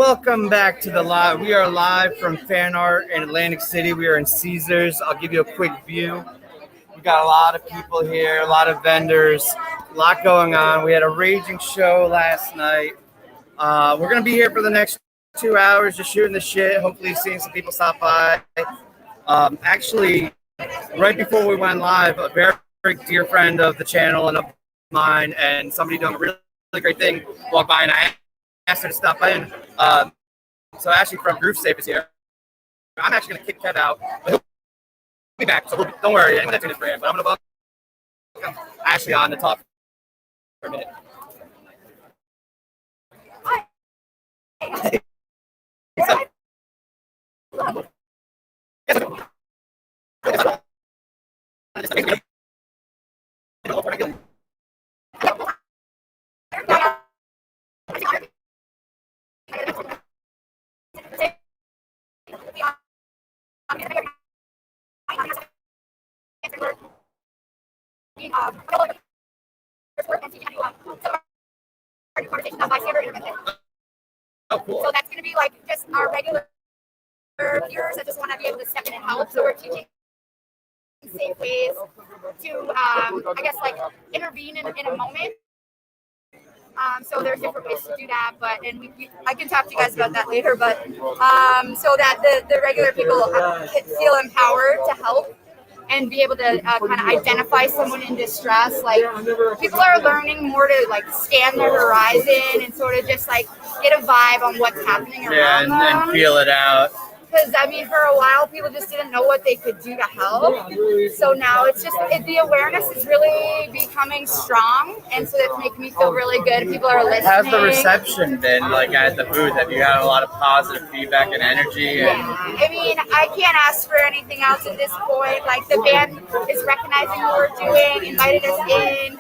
Welcome back to the live. We are live from PhanArt in Atlantic City. We are in Caesars. I'll give you a quick view. We got a lot of people here, a lot of vendors, a lot going on. We had a raging show last night. We're going to be here for the next 2 hours just shooting the shit, hopefully seeing some people stop by. Actually, right before we went live, a very, very dear friend of the channel and of mine and somebody doing a really, really great thing walked by, and I asked her to stop by. So Ashley from Groove Safe is here. I'm actually going to kick Kev out, but he'll be back, so don't worry, anyone that's in his brand. But I'm going to welcome Ashley on to talk for a minute. Hi. Oh, cool. So that's going to be like just our regular viewers that just want to be able to step in and help. So we're teaching safe ways to, I guess, like intervene in a moment. So there's different ways to do that, I can talk to you guys about that later. But so that the regular people feel empowered to help and be able to kind of identify someone in distress. Like people are learning more to like scan their horizon and sort of just like get a vibe on what's happening around them. And feel it out. Because, I mean, for a while, people just didn't know what they could do to help. So now it's just, the awareness is really becoming strong. And so that's making me feel really good. People are listening. How's the reception been, like, at the booth? Have you had a lot of positive feedback and energy? Yeah. I mean, I can't ask for anything else at this point. Like, the band is recognizing what we're doing, invited us in.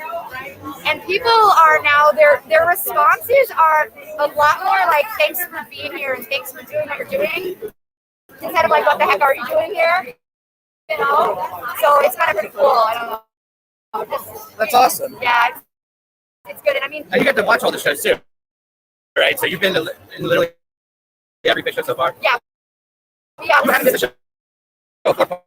And people are now, their responses are a lot more like, thanks for being here and thanks for doing what you're doing. Instead of like, what the heck are you doing here? You know? So it's kind of pretty cool. I don't know. That's awesome. Yeah, it's good. And I mean, and you get to watch all the shows too, right? So you've been to literally every big show so far? Yeah. Yeah. What happened to the show? Oh, 4.0.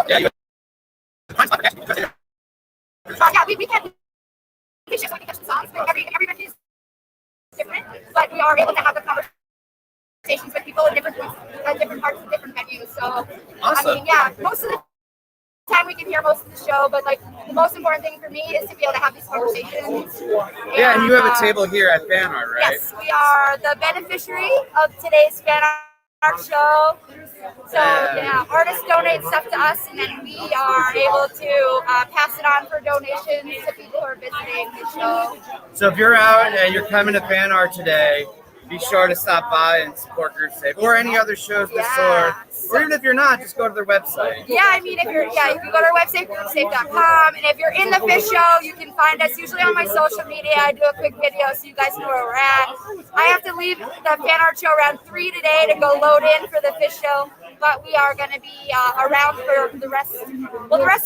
Yeah, we can just like catch the songs, but everybody is different. But we are able to have the conversations with people at different parts of different venues. So awesome. I mean, yeah, most of the time we can hear most of the show, but like the most important thing for me is to be able to have these conversations. Yeah, and you have a table here at PhanArt, right? Yes, we are the beneficiary of today's PhanArt show. So yeah, artists donate stuff to us, and then we are able to pass it on for donations to people who are visiting the show. So if you're out and you're coming to PhanArt today, be sure to stop by and support Groove Safe or any other shows this sort. Or even if you're not, just go to their website. Yeah, I mean, if you go to our website, groovesafe.com, and if you're in the Fish Show, you can find us usually on my social media. I do a quick video so you guys know where we're at. I have to leave the PhanArt show around 3 today to go load in for the Fish Show, but we are going to be around for the rest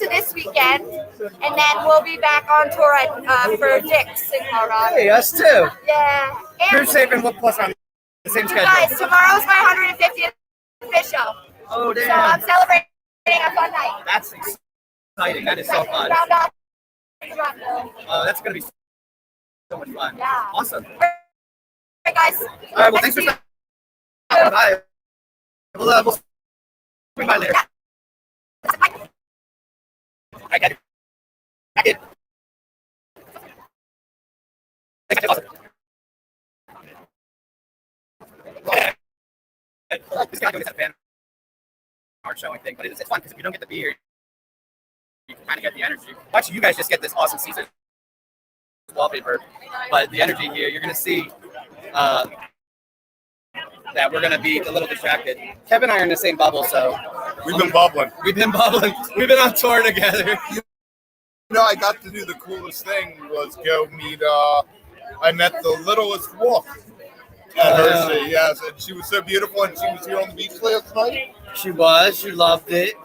of this weekend, and then we'll be back on tour for Dick's in Colorado. Hey, us too. Yeah. Groove Safe and Wook Plus on the same schedule. Guys, tomorrow's my 150th Fish Show. Oh, damn. So I'm celebrating a fun night. That's exciting. That is so fun. Oh, that's going to be so much fun. Yeah. Awesome. All right, guys. All right, well, thanks for stopping by. We'll swing by later. I got it. I did. Awesome. This guy doing this at PhanArt showing thing, but it's fun because if you don't get the beer, you can kind of get the energy. Actually, you guys just get this awesome Caesar wallpaper, but the energy here, you're going to see that we're going to be a little distracted. Kevin and I are in the same bubble, so we've been bubbling. We've been on tour together. I got to do the coolest thing was go meet. I met the littlest Wook at Hershey. Yes, and she was so beautiful, and she was here on the beach last night. She was. She loved it.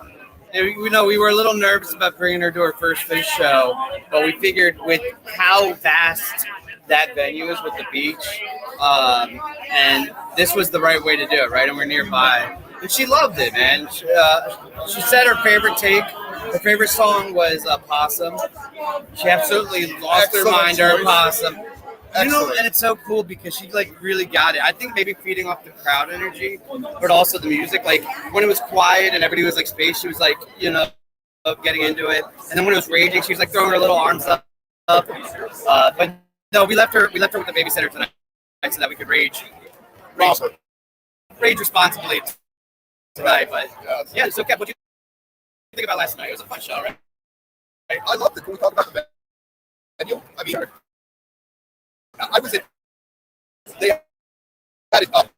We were a little nervous about bringing her to her first fish show, but we figured with how vast that venue is with the beach, and this was the right way to do it, right? And we're nearby. And she loved it, man. She said her favorite song was Possum. She absolutely lost her mind over Possum. And it's so cool because she really got it. I think maybe feeding off the crowd energy, but also the music. Like when it was quiet and everybody was spaced, she was getting into it. And then when it was raging, she was throwing her little arms up. But no, we left her with the babysitter tonight so that we could rage responsibly tonight. But yeah, so Kev, what do you think about last night? It was a fun show, right? I loved it. Can we talk about the venue? I mean, I was in. They had it up.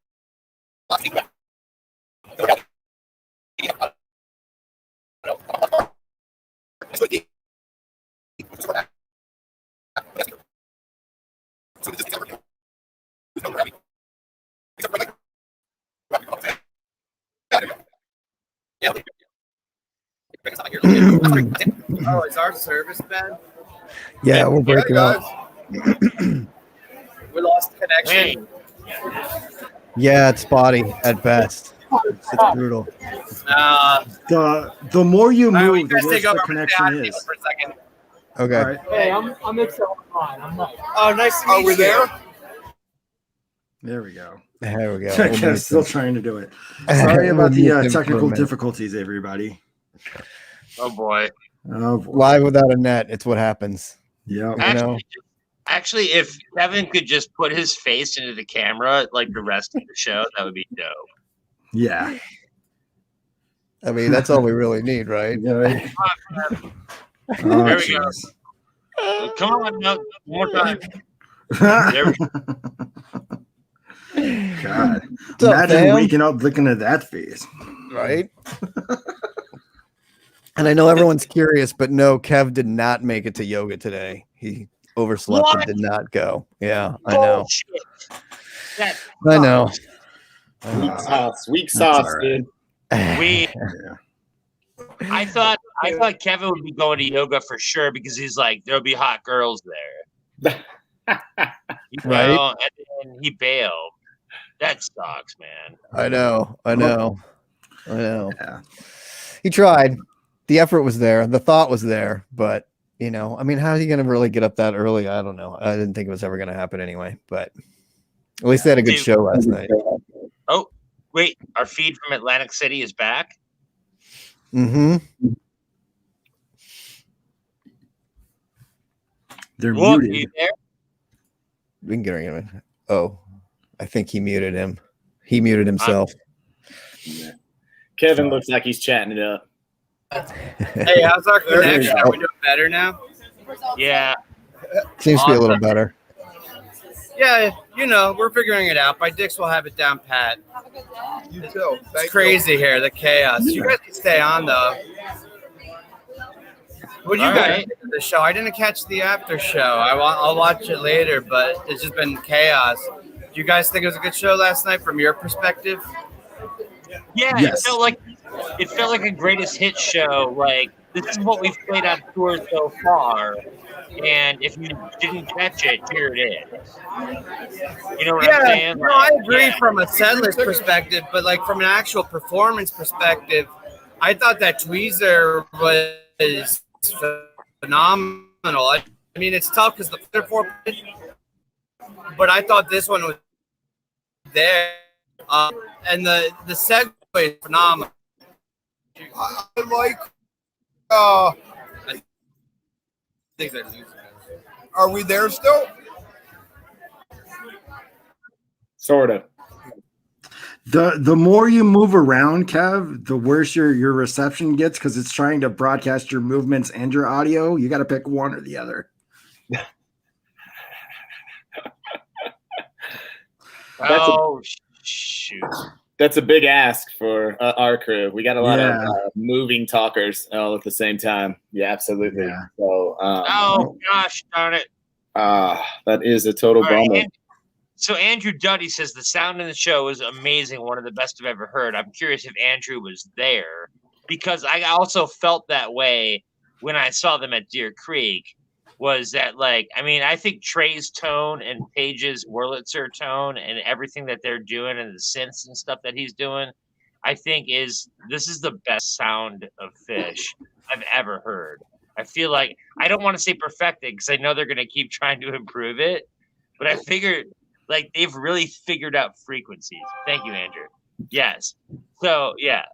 Oh, is our service bad? Yeah, we're breaking up. We lost connection. Yeah, it's spotty at best. It's brutal. The more you move, you the guys worse take over. the connection is. For a second. Okay. All right. Hey, I'm Excel Fine. I'm Mike. Oh, nice to meet you. Are we there? There we go. There we go. I'm still trying to do it. Sorry about the technical difficulties, everybody. Oh boy. Oh boy. Live without a net. It's what happens. Yeah. Actually, if Kevin could just put his face into the camera like the rest of the show, that would be dope. Yeah. I mean, that's all we really need, right? Yeah. Right. There we go. Come on, no, one more time. There we go. God. What's up, Imagine fam? waking up looking at that face. Right? And I know everyone's curious, but no, Kev did not make it to yoga today. He overslept and did not go. Yeah, I know. I know. Weak sauce, dude. I thought Kevin would be going to yoga for sure because he's like, there'll be hot girls there. Right? And then he bailed. That sucks, man. I know. Yeah. He tried. The effort was there. The thought was there. But, I mean, how are you going to really get up that early? I don't know. I didn't think it was ever going to happen anyway. But at least they had a good show last night. Oh, wait. Our feed from Atlantic City is back? Mm-hmm. They're Wook, muted. you there? We can get him in. Oh, I think he muted him. He muted himself. Kevin looks like he's chatting it up. Hey, how's our connection? Are we doing better now? Yeah. Seems to be a little better. Yeah, we're figuring it out. By Dix, we'll have it down pat. You too. It's crazy here, the chaos. You guys can stay on, though. What do you guys think of the show? I didn't catch the after show. I'll watch it later, but it's just been chaos. Do you guys think it was a good show last night from your perspective? Yeah, Yes. it felt like a greatest hit show. Like, this is what we've played on tour so far. And if you didn't catch it, here it is. You know what I'm saying? No, I agree from a setlist perspective, but from an actual performance perspective, I thought that Tweezer was phenomenal. I mean, it's tough because the other four, but I thought this one was there, and the segue is phenomenal. I like. I think they're losing. Are we there still? Sort of. The more you move around, Kev, the worse your reception gets because it's trying to broadcast your movements and your audio. You got to pick one or the other. Oh, shoot. That's a big ask for our crew. We got a lot Yeah. of moving talkers all at the same time. Yeah, absolutely. Yeah. So, Oh gosh, darn it! that is a total All right, bummer. So Andrew Duddy says the sound in the show is amazing, one of the best I've ever heard. I'm curious if Andrew was there because I also felt that way when I saw them at Deer Creek. Was that like, I mean, I think Trey's tone and Paige's Wurlitzer tone and everything that they're doing and the synths and stuff that he's doing, I think this is the best sound of Fish I've ever heard. I feel like I don't want to say perfected because I know they're going to keep trying to improve it, but I figured like they've really figured out frequencies. Thank you, Andrew. Yes. So yeah.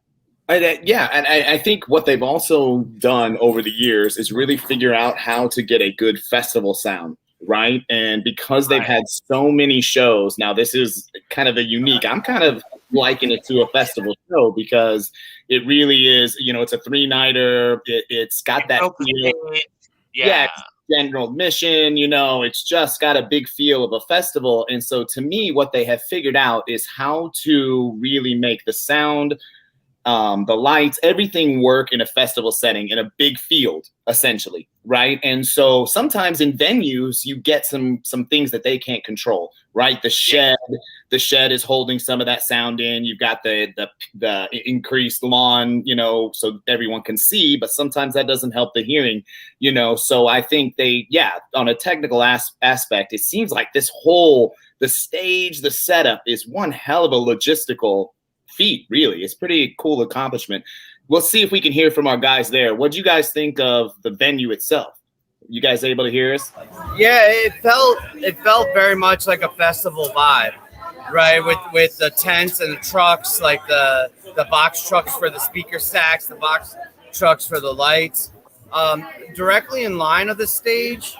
And I think what they've also done over the years is really figure out how to get a good festival sound, right? And because they've had so many shows, now this is kind of a unique, I'm kind of liking it to a festival show because it really is, it's a 3-nighter. It's got that feel. Yeah, general admission, it's just got a big feel of a festival. And so to me, what they have figured out is how to really make the sound, the lights, everything work in a festival setting in a big field, essentially, right? And so sometimes in venues you get some things that they can't control, right? The shed is holding some of that sound in. You've got the increased lawn, so everyone can see, but sometimes that doesn't help the hearing, So I think on a technical aspect, it seems like the stage, the setup is one hell of a logistical feat, really. It's pretty cool accomplishment. We'll see if we can hear from our guys there. What do you guys think of the venue itself? You guys able to hear us? Yeah, it felt very much like a festival vibe, right? With the tents and the trucks, like the box trucks for the speaker stacks, the box trucks for the lights. Directly in line of the stage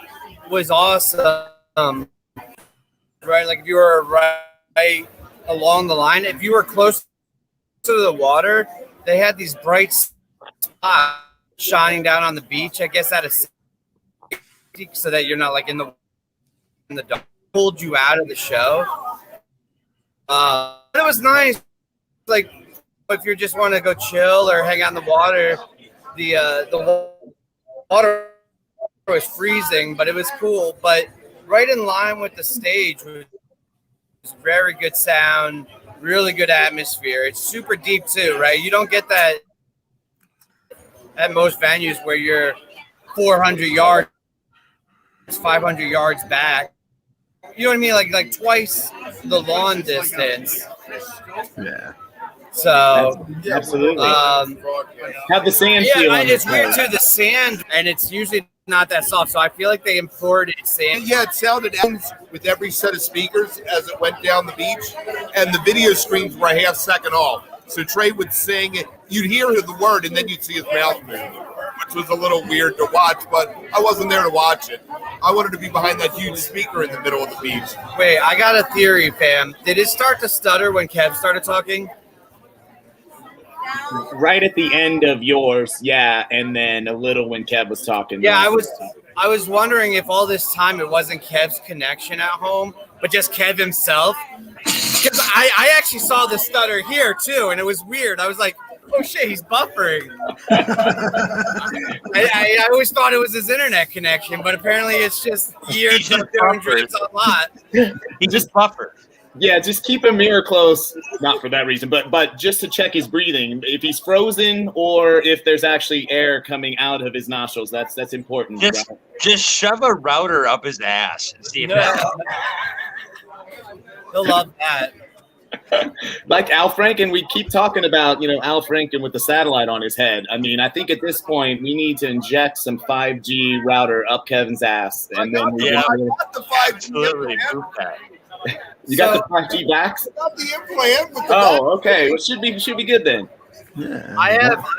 was awesome, right? Like if you were right along the line, if you were close to the water, they had these bright spots shining down on the beach. I guess out of safety, so that you're not like in the dark. Pulled you out of the show. It was nice. Like if you just want to go chill or hang out in the water, the water was freezing, but it was cool. But right in line with the stage was very good sound. Really good atmosphere. It's super deep too, right? You don't get that at most venues where you're 400 yards, 500 yards back. You know what I mean? Like twice the lawn distance. Yeah. So absolutely. Have the sand feel on it's this weird thing. too. The sand, and it's usually not that soft. So I feel like they imported sand. Yeah, it sounded with every set of speakers as it went down the beach, and the video screens were a half second off. So Trey would sing, you'd hear the word, and then you'd see his mouth move, which was a little weird to watch, but I wasn't there to watch it. I wanted to be behind that huge speaker in the middle of the beach. Wait, I got a theory, fam. Did it start to stutter when Kev started talking? Right at the end of yours, yeah, and then a little when Kev was talking. Yeah, I was wondering if all this time it wasn't Kev's connection at home, but just Kev himself. Because I actually saw the stutter here too, and it was weird. I was like, oh shit, he's buffering. I always thought it was his internet connection, but apparently it's just years of doing drinks a lot. He just buffered. Yeah, just keep a mirror close, not for that reason, but just to check his breathing. If he's frozen or if there's actually air coming out of his nostrils, that's important. Just shove a router up his ass and see if He'll love that. Like Al Franken, we keep talking about, Al Franken with the satellite on his head. I mean, I think at this point we need to inject some 5G router up Kevin's ass, and then I got the 5G absolutely implant. proof that. You got the 5G backs? I got the implant with the Oh, okay. Well, should be good then. Yeah. I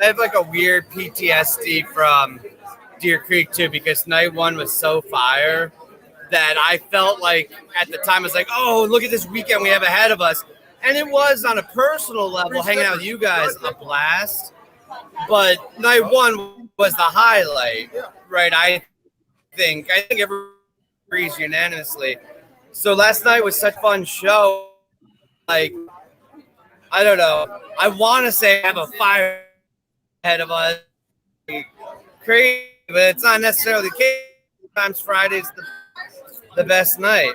have like a weird PTSD from Deer Creek too, because night one was so fire that I felt like at the time I was like, oh, look at this weekend we have ahead of us. And it was on a personal level, hanging out with you guys, a blast. But night one was the highlight, right? I think everybody agrees unanimously. So last night was such a fun show. Like, I don't know. I want to say I have a fire ahead of us. Crazy, but it's not necessarily the case. Sometimes Friday's the best night.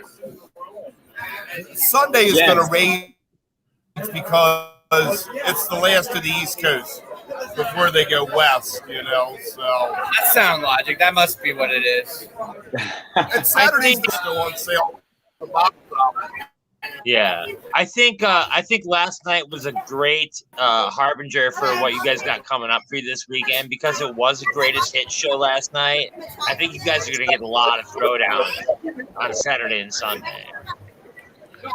Sunday is Yes. going to rain because it's the last of the East Coast before they go west, you know. So That sound logic. That must be what it is. and Saturdays are still on sale. Yeah, I think last night was a great harbinger for what you guys got coming up for you this weekend, because it was the greatest hit show last night. I think you guys are going to get a lot of throwdowns on Saturday and Sunday.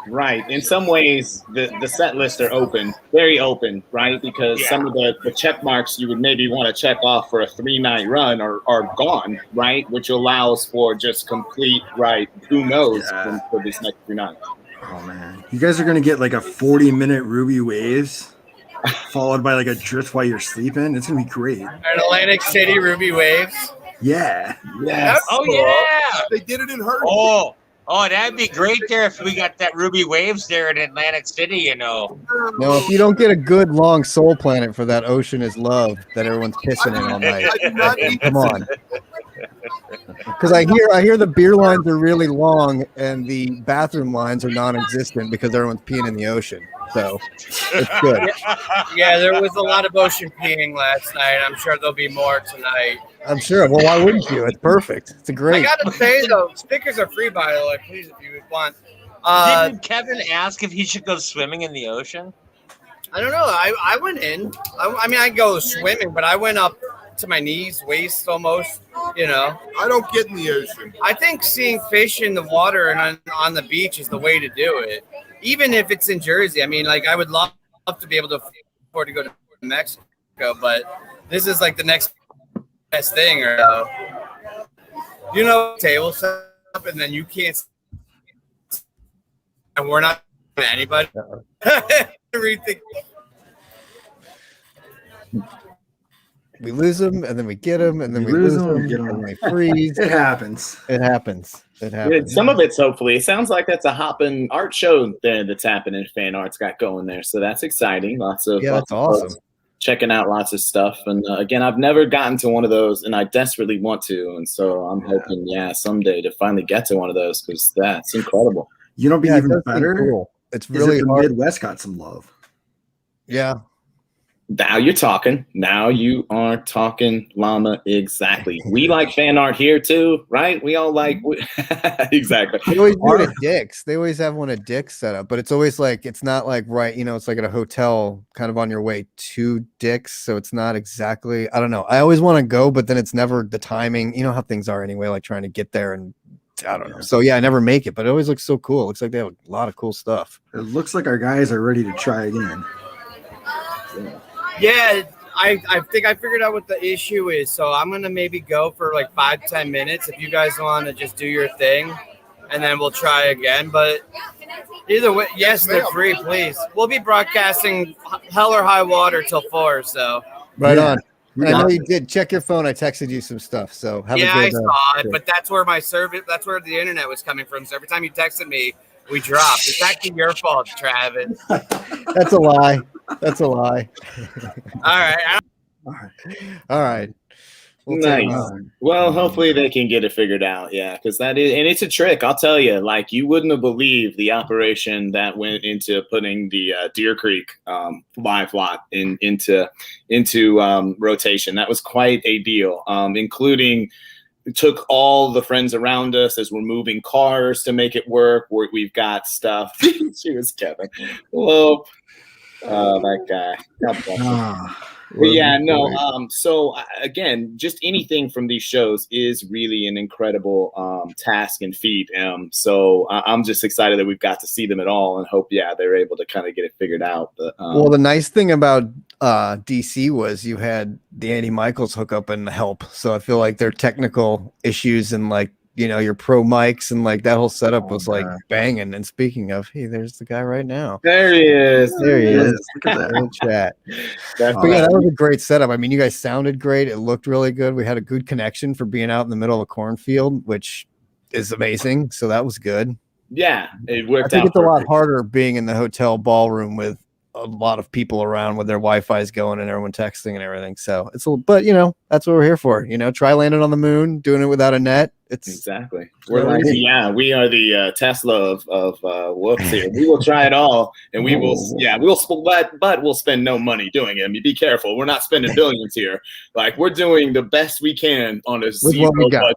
Right. In some ways, the set lists are open, very open, right? Because some of the check marks you would maybe want to check off for a 3-night run are gone, right? Which allows for just complete, right, who knows for this next 3 nights. Oh man, you guys are gonna get like a 40-minute Ruby Waves, followed by like a Drift While You're Sleeping. It's gonna be great. An Atlantic City Ruby Waves. Yeah. Yes. Oh yeah. They did it in her. Oh, that'd be great there if we got that Ruby Waves there in Atlantic City, you know. No, if you don't get a good long Soul Planet for that Ocean Is Love that everyone's pissing in all night, I do not need come on. Because I hear the beer lines are really long and the bathroom lines are non-existent because everyone's peeing in the ocean. So it's good. Yeah, there was a lot of ocean peeing last night. I'm sure there'll be more tonight. I'm sure. Well, why wouldn't you? It's perfect. It's a I great. gotta say though, stickers are free, by the way. Please, if you would want. Didn't Kevin ask if he should go swimming in the ocean? I don't know. I went in. I mean, I go swimming, but I went up to my knees, waist almost. You know. I don't get in the ocean. I think seeing fish in the water and on the beach is the way to do it. Even if it's in Jersey. I mean, like I would love to be able to afford to go to Mexico, but this is like the next best thing. Or you know, table set up and then you can't. And we're not anybody. Everything. We lose them and then we get them and then we lose them get and them. then we freeze. It happens. It happens. It Yeah, happens. some of it's hopefully. It sounds like that's a hopping art show there that's happening. PhanArt's got going there, so that's exciting. Lots of that's of awesome. folks checking out lots of stuff. And again, I've never gotten to one of those, and I desperately want to. And so I'm hoping, someday to finally get to one of those because that's incredible. You know, be Yeah, it even does seem better. cool. It's Is really if the hard. Midwest got some love. Yeah. Now you're talking. Now you are talking, Llama. Exactly. We like fan art here too, right? We all like exactly. They always do it at Dick's. They always have one at Dick's set up, but it's always like it's not like right, it's like at a hotel kind of on your way to Dick's. So it's not exactly, I don't know. I always want to go, but then it's never the timing. You know how things are anyway, like trying to get there and I don't know. So yeah, I never make it, but it always looks so cool. It looks like they have a lot of cool stuff. It looks like our guys are ready to try again. Yeah, I think I figured out what the issue is. So I'm gonna maybe go for like 5-10 minutes if you guys want to just do your thing, and then we'll try again. But either way, yes, they're free. Please, we'll be broadcasting hell or high water till 4. So Right Yeah. on. And I know you did. Check your phone. I texted you some stuff. So have yeah, a I good. saw it, but that's where my service. That's where the internet was coming from. So every time you texted me, we dropped. It's actually your fault, Travis. That's a lie. That's a lie. All right. All right. We'll take Nice. it. Well, hopefully they can get it figured out. Yeah, because that is, and it's a trick. I'll tell you, like you wouldn't have believed the operation that went into putting the Deer Creek live lot into rotation. That was quite a deal, including. It took all the friends around us as we're moving cars to make it work. We've got stuff. Cheers, Kevin. Whoa. That guy. God bless him. But yeah, no. So again, just anything from these shows is really an incredible task and feat. So I'm just excited that we've got to see them at all, and hope they're able to kind of get it figured out. But Well, the nice thing about DC was you had the Andy Michaels hookup and help. So I feel like their technical issues and like your pro mics and like that whole setup was like banging. And speaking of, hey, there's the guy right now. there he is. There he is. Look at that. In chat. That's But yeah, that was a great setup. I mean, you guys sounded great. It looked really good. We had a good connection for being out in the middle of a cornfield, which is amazing. So that was good. yeah, it I worked think out. it's a lot perfect. harder being in the hotel ballroom with a lot of people around when their Wi-Fi is going and everyone texting and everything. So it's but you know, that's what we're here for. You know, try landing on the moon, doing it without a net. It's exactly. We're like, we are the Tesla of Wooks here. We will try it all, and we will, but we'll spend no money doing it. I mean, be careful. We're not spending billions here. Like, we're doing the best we can on a zero budget.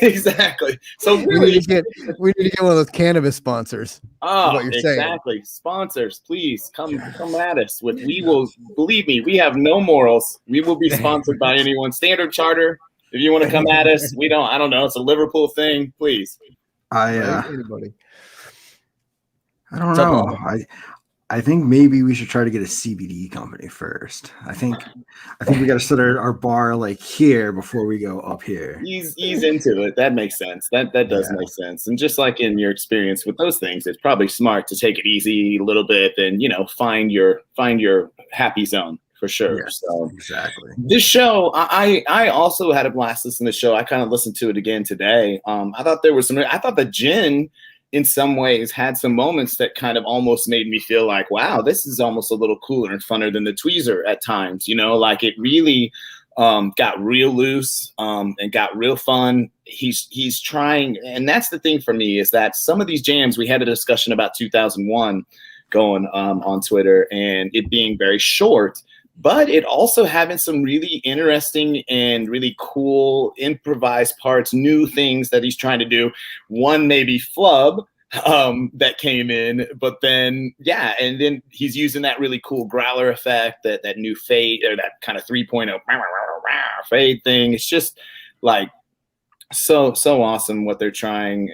Exactly. So really, we need to get one of those cannabis sponsors. Oh, what you're exactly. Saying. Sponsors, please come at us. We will, believe me, we have no morals. We will be sponsored by anyone. Standard Charter. If you want to come at us, I don't know. It's a Liverpool thing. Please. Anybody. I don't know. I think maybe we should try to get a CBD company first. I think we got to set our bar like here before we go up here. Ease into it. That makes sense. That does make sense. And just like in your experience with those things, it's probably smart to take it easy a little bit and, find your happy zone for sure. Yes, so exactly. This show, I also had a blast listening to the show. I kind of listened to it again today. I thought the Jen in some ways had some moments that kind of almost made me feel like, wow, this is almost a little cooler and funner than the Tweezer at times, like it really got real loose and got real fun. He's trying, and that's the thing for me is that some of these jams, we had a discussion about 2001 going on Twitter and it being very short, but it also having some really interesting and really cool improvised parts, new things that he's trying to do. One maybe flub that came in, but then, and then he's using that really cool growler effect, that new fade, or that kind of 3.0 fade thing. It's just like so awesome what they're trying,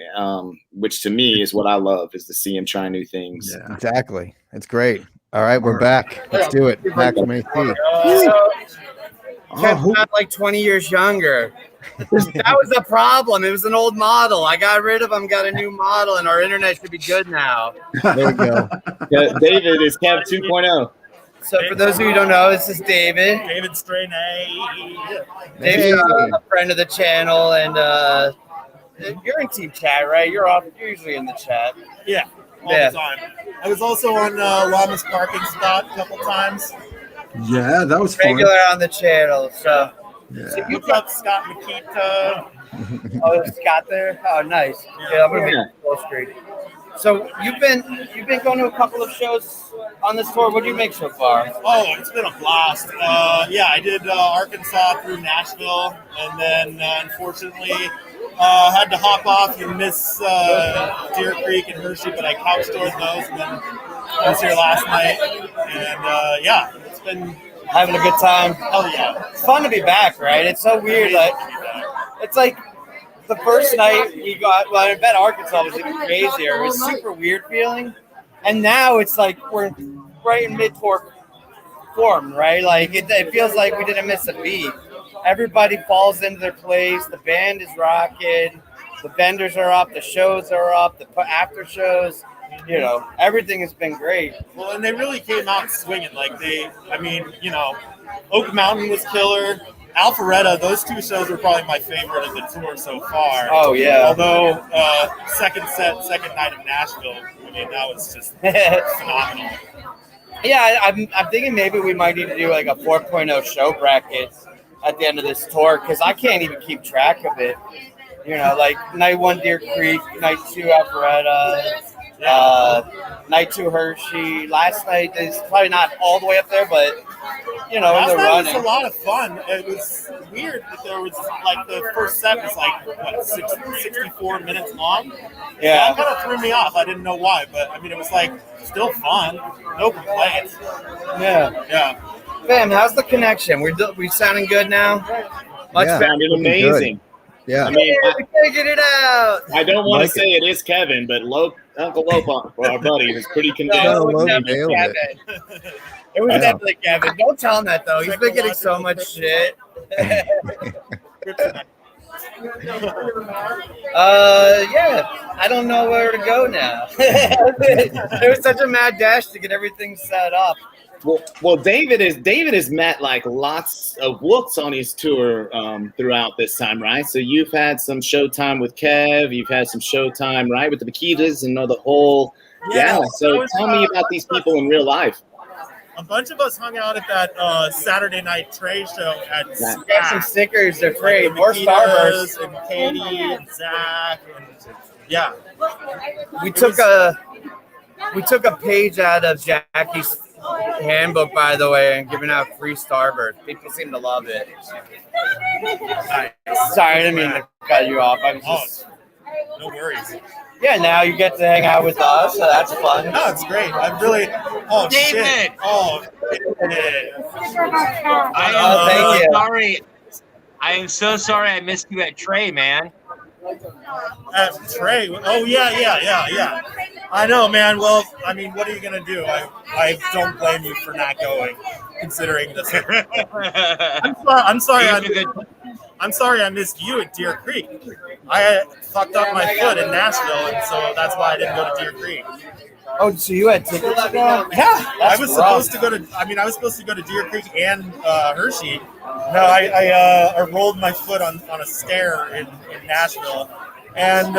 which to me is what I love, is to see him try new things. Yeah, exactly. It's great. All right, we're back. Let's do it. Back from AC. Kev's not like 20 years younger. That was the problem. It was an old model. I got rid of him, got a new model, and our internet should be good now. There we go. David is Kev 2.0. So for those of you who don't know, this is David. David Strain. David's a friend of the channel, and you're in team chat, right? You're usually in the chat. Yeah, all the time. I was also on Llama's parking spot a couple times. Yeah, that was fun. Regular on the channel. So you got Scott Makita. Oh, Scott there? Oh, nice. Yeah, I'm gonna make it full screen. So you've been going to a couple of shows on this tour. What do you make so far? Oh, it's been a blast. I did Arkansas through Nashville, and then unfortunately had to hop off and miss Deer Creek and Hershey, but I couch toured those, and then I was here last night, and it's been having a good time. Hell yeah! It's fun to be back, right? It's so weird. It's like the first night I bet Arkansas was even crazier. It was a super weird feeling. And now it's like we're right in mid-tour form, right? Like it feels like we didn't miss a beat. Everybody falls into their place. The band is rocking. The vendors are up. The shows are up. The after shows. Everything has been great. Well, and they really came out swinging. Oak Mountain was killer. Alpharetta, those two shows were probably my favorite of the tour so far. Oh, yeah. Although, second night in Nashville, that was just phenomenal. Yeah, I'm thinking maybe we might need to do like a 4.0 show bracket at the end of this tour, because I can't even keep track of it. Like night 1 Deer Creek, night 2 Alpharetta, night 2 Hershey. Last night is probably not all the way up there, but last night running. was a lot of fun. It was weird that there was the first set was 64 minutes long. Yeah, that kind of threw me off. I didn't know why, but it was still fun. No complaints. Yeah. Fam, how's the connection? We sounding good now? Much sounding amazing. Good. Yeah. We figured it out. I don't want to say it is Kevin, but Uncle Lope, our buddy, is pretty convinced. It was definitely Kevin. Don't tell him that, though. He's been getting so much shit. I don't know where to go now. It was such a mad dash to get everything set up. Well, David has met like lots of Wooks on his tour throughout this time, right? So you've had some showtime with Kev, you've had some showtime, right, with the Makitas and the whole. Yeah. So tell me about these people in real life. A bunch of us hung out at that Saturday night Trey show at Get some stickers, they're free. Like Or Makitas Starburst. and Katie and Zach and yeah. We took a page out of Jackie's handbook, by the way, and giving out free Starburst. People seem to love it. Sorry, I didn't mean to cut you off. I was just... No worries. Yeah, now you get to hang out with us, so that's fun. No, it's great. I'm really. Oh, David! shit. Oh, David. I am thank you. sorry. I am so sorry I missed you at Trey, man. Trey. Oh, yeah. I know, man. Well, I mean, what are you going to do? I don't blame you for not going, considering this. I'm sorry. I'm sorry I missed you at Deer Creek. I fucked up my foot in Nashville, and so that's why I didn't go to Deer Creek. Oh, so you had tickets to go? Yeah, I was supposed to go to Deer Creek and Hershey. No, I rolled my foot on a stair in Nashville, and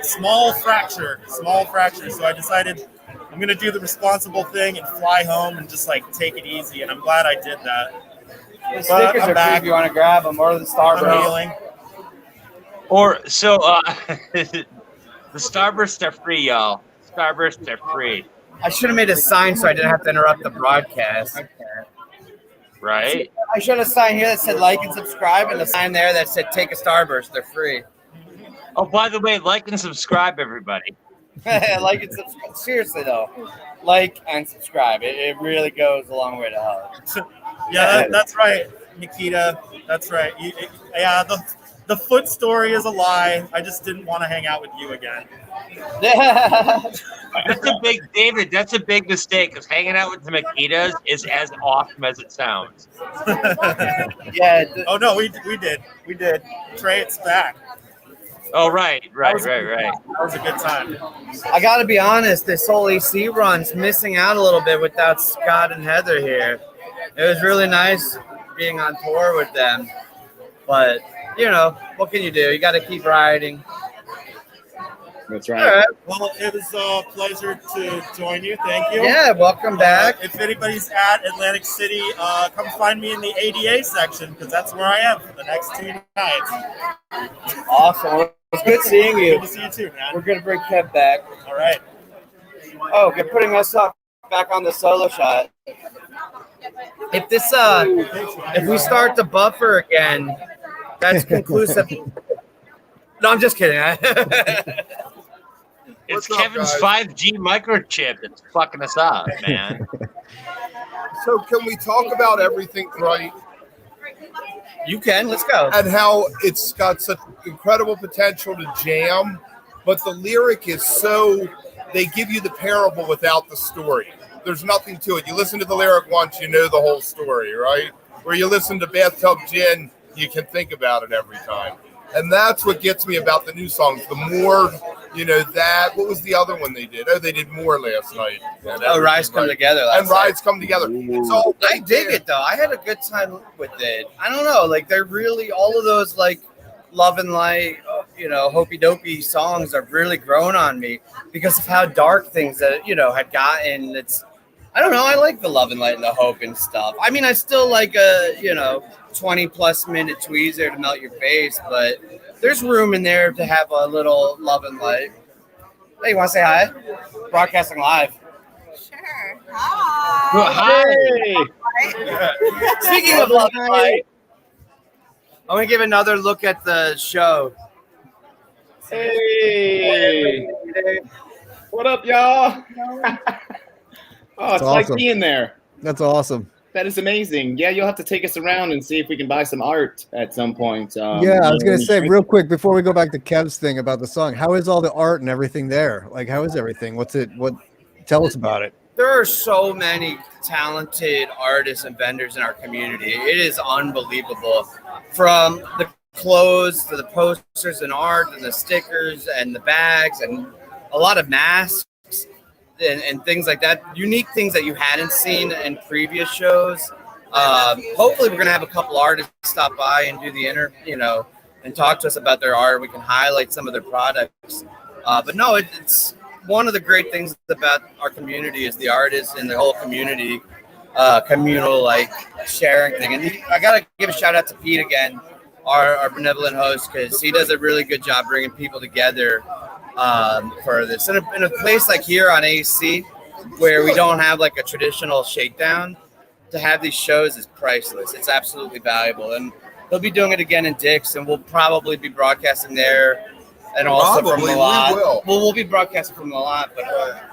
small fracture. So I decided I'm gonna do the responsible thing and fly home and just like take it easy. And I'm glad I did that. The stickers are back. If you want to grab them, or the Starburst. Healing. Or so the Starbursts are free, y'all. Starbursts are free. I should have made a sign so I didn't have to interrupt the broadcast. Right? I should have a sign here that said like and subscribe, and a sign there that said take a Starburst. They're free. Oh, by the way, like and subscribe, everybody. Like and subscribe. Seriously though, like and subscribe. It really goes a long way to help. Yeah, that's right, Nikita. That's right. The foot story is a lie. I just didn't want to hang out with you again. That's a big mistake, because hanging out with the Makitas is as awesome as it sounds. Yeah. Oh no, we did. Trey, it's back. Oh, right. That was a good time. I got to be honest, this whole EC run's missing out a little bit without Scott and Heather here. It was really nice being on tour with them, but you know, what can you do? You got to keep riding. That's right. All right. Well, it was a pleasure to join you. Thank you. Yeah, welcome back. If anybody's at Atlantic City, come find me in the ADA section, because that's where I am for the next 2 nights. Awesome. It's good seeing you. Good to see you too, man. We're gonna bring Kev back. All right. Oh, good, putting us up back on the solo shot. If this if we start to buffer again, that's conclusive. No, I'm just kidding. It's What's up, Kevin's guys? 5G microchip that's fucking us up, man. So can we talk about everything right? You can. Let's go. And how it's got such incredible potential to jam, but the lyric is so, they give you the parable without the story. There's nothing to it. You listen to the lyric once, you know the whole story, right? Where you listen to Bathtub Gin, you can think about it every time. And that's what gets me about the new songs. The more, that, what was the other one they did? Oh, they did more last night. Rise Come Together. And Rise Come Together. It's all I dig it though. I had a good time with it. I don't know, like they're really all of those like Love and Light, hopey dopey songs are really grown on me because of how dark things that had gotten. I don't know. I like the Love and Light and the hope and stuff. I mean, I still like a 20+ minute tweezer to melt your face, but there's room in there to have a little Love and Light. Hey, you want to say hi? Broadcasting live. Sure. Hi. Speaking of Love and Light, I'm gonna give another look at the show. Hey, what up, y'all? Oh, it's like awesome. being there. That's awesome. That is amazing. Yeah, you'll have to take us around and see if we can buy some art at some point. Yeah, I was going to say real quick before we go back to Kev's thing about the song, how is all the art and everything there? Like, how is everything? Tell us about it. There are so many talented artists and vendors in our community. It is unbelievable. From the clothes to the posters and art and the stickers and the bags and a lot of masks. and things like that, unique things that you hadn't seen in previous shows. Hopefully, we're gonna have a couple artists stop by and do the and talk to us about their art. We can highlight some of their products. But no, it's one of the great things about our community is the artists and the whole community, communal like sharing thing. And I gotta give a shout out to Pete again, our benevolent host, because he does a really good job bringing people together for this. In a place like here on AC, where we don't have like a traditional shakedown, to have these shows is priceless. It's absolutely valuable. And they'll be doing it again in Dick's, and we'll probably be broadcasting there. And also from the lot. We'll be broadcasting from the lot, but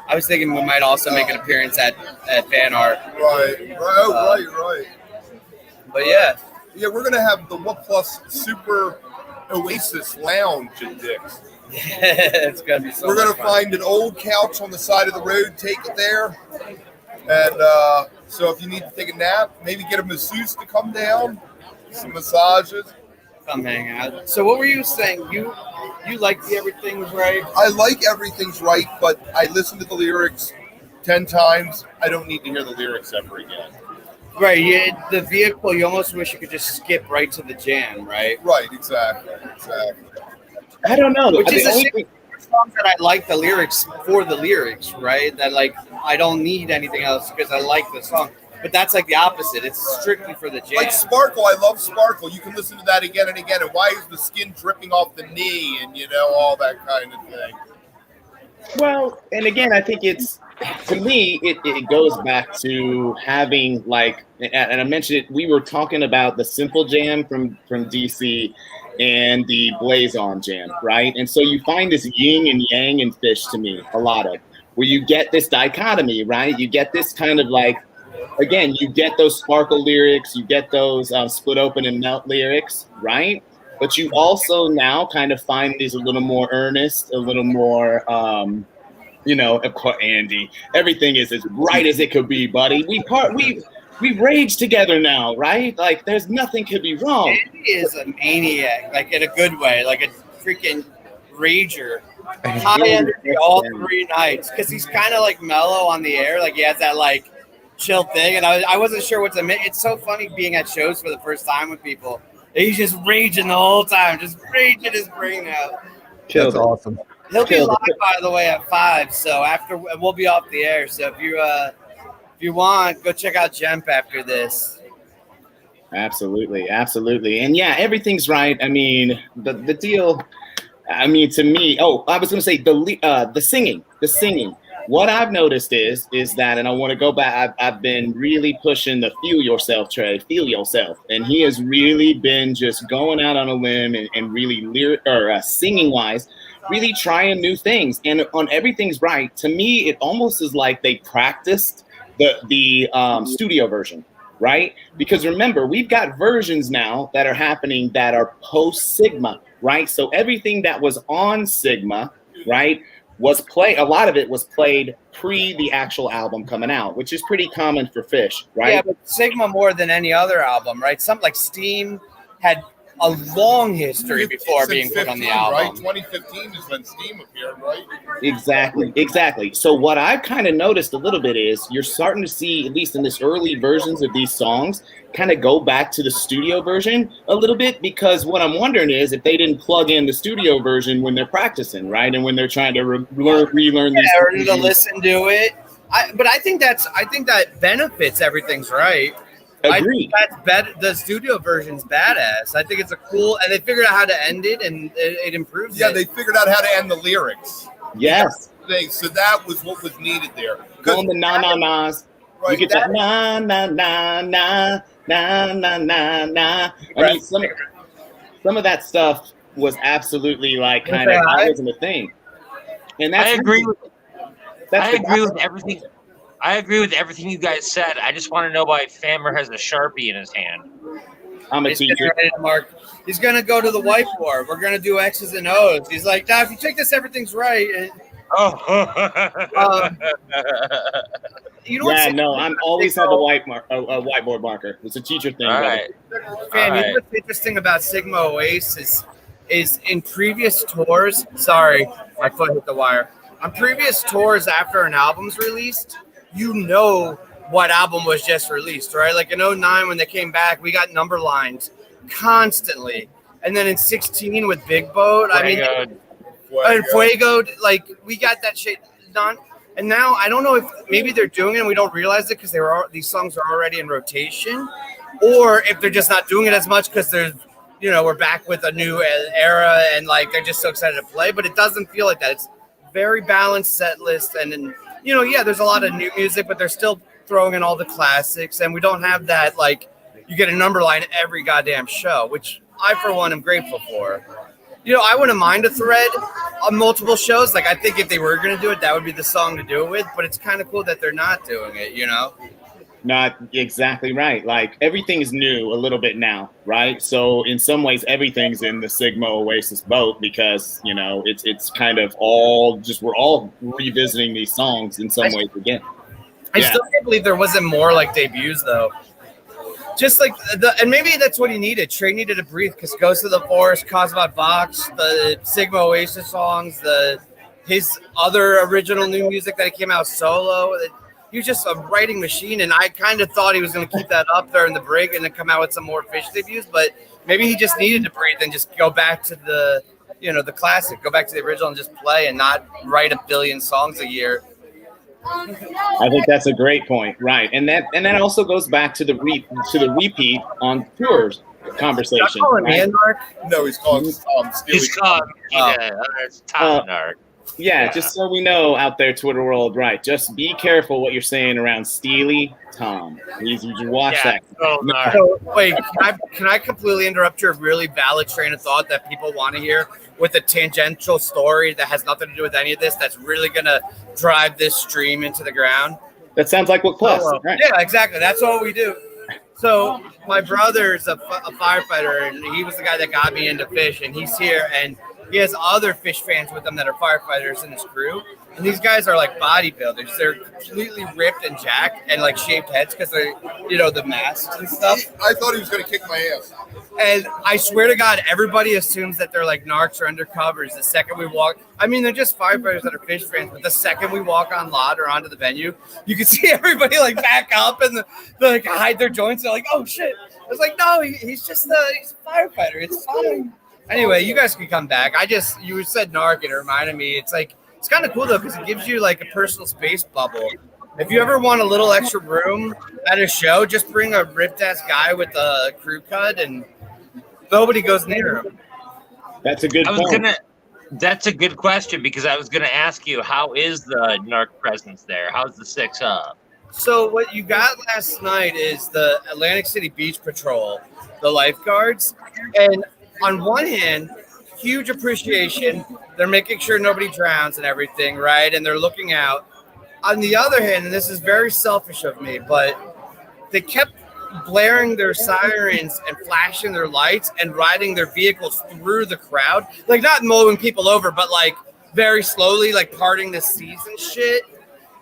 I was thinking we might also make an appearance at PhanArt. Right. But yeah, we're gonna have the Wook Plus Super Oasis Lounge at Dick's. It's gonna be so. We're gonna much fun. find an old couch on the side of the road, take it there, and so if you need to take a nap, maybe get a masseuse to come down, some massages. Come hang out. So what were you saying? You like the Everything's Right? I like Everything's Right, but I listen to the lyrics 10 times. I don't need to hear the lyrics ever again. Right. The vehicle, you almost wish you could just skip right to the jam, right? Right, exactly. I don't know. Which is a song that I like the lyrics for the lyrics, right? That like I don't need anything else because I like the song. But that's like the opposite. It's strictly for the jam. Like Sparkle, I love Sparkle. You can listen to that again and again. And why is the skin dripping off the knee and, all that kind of thing? Well, and again, I think to me, it goes back to having like, and I mentioned it, we were talking about the Simple Jam from DC and the Blaze On Jam, right? And so you find this yin and yang in Fish to me, a lot of, where you get this dichotomy, right? You get this kind of like, again, you get those Sparkle lyrics, you get those Split Open and Melt lyrics, right? But you also now kind of find these a little more earnest, a little more, of course, Andy, everything is as right as it could be, buddy. We rage together now, right? Like, there's nothing could be wrong. Andy is a maniac, like in a good way, like a freaking rager. High energy all 3 nights, because he's kind of like mellow on the air, like he has that like chill thing, and I wasn't sure what to admit. It's so funny being at shows for the first time with people. He's just raging the whole time, just raging his brain out. That's awesome. He'll be live, by the way, at 5. So after we'll be off the air. So if you want, go check out Jemp after this. Absolutely, and yeah, Everything's Right. I mean, the deal. I mean, to me, I was going to say the singing. What I've noticed is that, and I want to go back, I've been really pushing the feel yourself, Trey, feel yourself. And he has really been just going out on a limb and really singing wise, really trying new things. And on Everything's Right, to me, it almost is like they practiced the studio version, right? Because remember, we've got versions now that are happening that are post Sigma, right? So everything that was on Sigma, right, a lot of it was played pre the actual album coming out, which is pretty common for Fish, right? Yeah, but Sigma more than any other album, right? Something like Steam had a long history before being put on the album. Right? 2015 is when Steam appeared, right? Exactly. So what I've kind of noticed a little bit is you're starting to see, at least in this early versions of these songs, kind of go back to the studio version a little bit, because what I'm wondering is if they didn't plug in the studio version when they're practicing, right? And when they're trying to relearn these or to listen to it. But I think that benefits Everything's Right. Agreed. I think that's the studio version's badass. I think it's a cool, and they figured out how to end it, and it improves. Yeah, they figured out how to end the lyrics. Yes. So that was what was needed there. On the na-na-nas. Right, you get that na-na-na-na, na-na-na-na. I mean, some of that stuff was absolutely like kind of, that wasn't a thing. And that's I agree with everything. I agree with everything you guys said. I just want to know why Fammer has a Sharpie in his hand. I'm a teacher. Mark. He's going to go to the whiteboard. We're going to do X's and O's. He's like, now, if you check this, everything's right. And, I'm always have a whiteboard marker. It's a teacher thing. All right. Fam, you know what's interesting about Sigma Oasis is in previous tours. Sorry, my foot hit the wire. on previous tours after an album's released, you know what album was just released, right? Like in 09 when they came back, we got number lines constantly. And then in 16 with Big Boat, and Fuego, like we got that shit done. And now I don't know if maybe they're doing it and we don't realize it because these songs are already in rotation, or if they're just not doing it as much because there's, we're back with a new era and like they're just so excited to play. But it doesn't feel like that. It's very balanced set list, and then there's a lot of new music, but they're still throwing in all the classics, and we don't have that like you get a number line every goddamn show, which I for one am grateful for. I wouldn't mind a thread on multiple shows. Like, I think if they were going to do it, that would be the song to do it with. But it's kind of cool that they're not doing it, Not exactly right. Like, everything is new a little bit now, right? So in some ways, everything's in the Sigma Oasis boat because, it's kind of all just, we're all revisiting these songs in some ways again. I still can't believe there wasn't more like debuts, though. Just like and maybe that's what he needed. Trey needed to breathe because Ghost of the Forest, Cosmod Box, the Sigma Oasis songs, his other original new music that he came out solo. He was just a writing machine, and I kind of thought he was going to keep that up there in the break and then come out with some more Fish debuts. But maybe he just needed to breathe and just go back to the classic, go back to the original and just play and not write a billion songs a year. I think that's a great point, right? And that also goes back to the repeat on tours conversation. Right? No, he's calling He's calling it's Tom Narc. Yeah, just so we know out there, Twitter world, right? Just be careful what you're saying around Steely Tom. You watch that. So, wait, can I completely interrupt your really valid train of thought that people want to hear with a tangential story that has nothing to do with any of this that's really going to drive this stream into the ground? That sounds like what Plus. Right. Yeah, exactly. That's what we do. So my brother's a firefighter, and he was the guy that got me into Fish, and he's here, and he has other Fish fans with him that are firefighters in his crew. And these guys are like bodybuilders. They're completely ripped and jacked and like shaved heads because they're, the masks and stuff. I thought he was going to kick my ass. And I swear to God, everybody assumes that they're like narcs or undercovers the second we walk. I mean, they're just firefighters that are Fish fans, but the second we walk on lot or onto the venue, you can see everybody like back up and they like hide their joints. They're like, oh shit. I was like, no, he's just he's a firefighter. It's fine. Anyway, you guys can come back. You said narc and it reminded me. It's like, it's kind of cool though, because it gives you like a personal space bubble. If you ever want a little extra room at a show, just bring a ripped ass guy with a crew cut and nobody goes near him. That's a good point. That's a good question because I was going to ask you, how is the narc presence there? How's the 6 Up? So what you got last night is the Atlantic City Beach Patrol, the lifeguards. And on one hand, huge appreciation. They're making sure nobody drowns and everything, right? And they're looking out. On the other hand, and this is very selfish of me, but they kept blaring their sirens and flashing their lights and riding their vehicles through the crowd. Like not mowing people over, but like very slowly, like parting the seas and shit.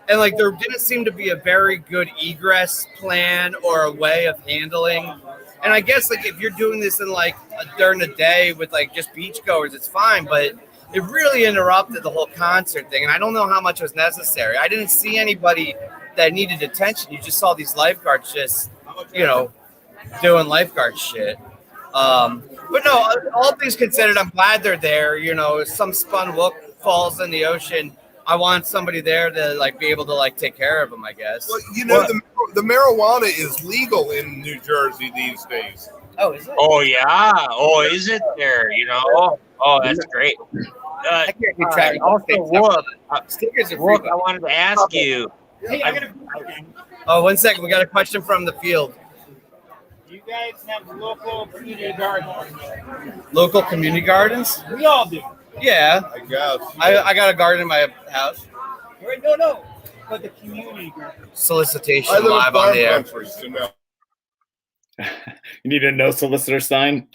And like there didn't seem to be a very good egress plan or a way of handling. And I guess like if you're doing this in like during the day with like just beachgoers, it's fine. But it really interrupted the whole concert thing. And I don't know how much was necessary. I didn't see anybody that needed attention. You just saw these lifeguards just, doing lifeguard shit. But no, all things considered, I'm glad they're there. If some spun Wook falls in the ocean, I want somebody there to like be able to like take care of them, I guess. Well, the marijuana is legal in New Jersey these days. Oh, is it? Oh yeah. Oh, is it there? Oh, that's great. I can't keep track. Also, stickers are Wook, I wanted to ask you. Hey, Oh, 1 second. We got a question from the field. you guys have local community gardens? Local community gardens? We all do. Yeah. I guess. I got a garden in my house. Right? No. But the community garden. Solicitation I live live in on farm the air. country, so no. You need a no solicitor sign.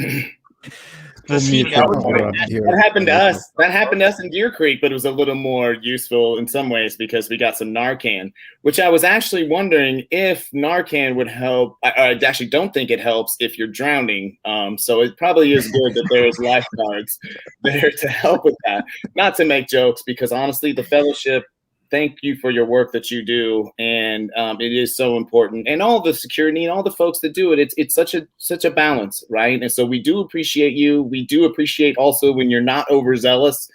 Does We'll he mute know? him around here. That happened to us. That happened to us in Deer Creek, but it was a little more useful in some ways because we got some Narcan, which I was actually wondering if Narcan would help. I actually don't think it helps if you're drowning. So it probably is good that there's lifeguards there to help with that. Not to make jokes, because honestly, the fellowship, thank you for your work that you do, and it is so important. And all the security and all the folks that do it, it's such a balance, right? And so we do appreciate you. We do appreciate also when you're not overzealous,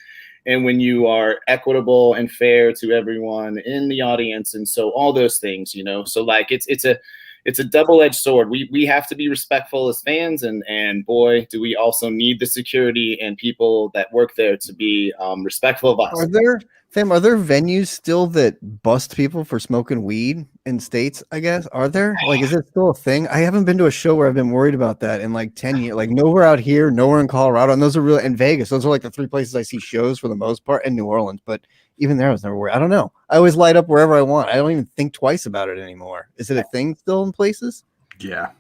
and when you are equitable and fair to everyone in the audience. And so all those things, So like it's a double-edged sword. We have to be respectful as fans, and boy, do we also need the security and people that work there to be respectful of us. Are there venues still that bust people for smoking weed in states, I guess? Are there? Like, is it still a thing? I haven't been to a show where I've been worried about that in like 10 years. Like, nowhere out here, nowhere in Colorado. And those are really, in Vegas, those are like the three places I see shows for the most part, and New Orleans. But even there, I was never worried. I don't know. I always light up wherever I want. I don't even think twice about it anymore. Is it a thing still in places? Yeah.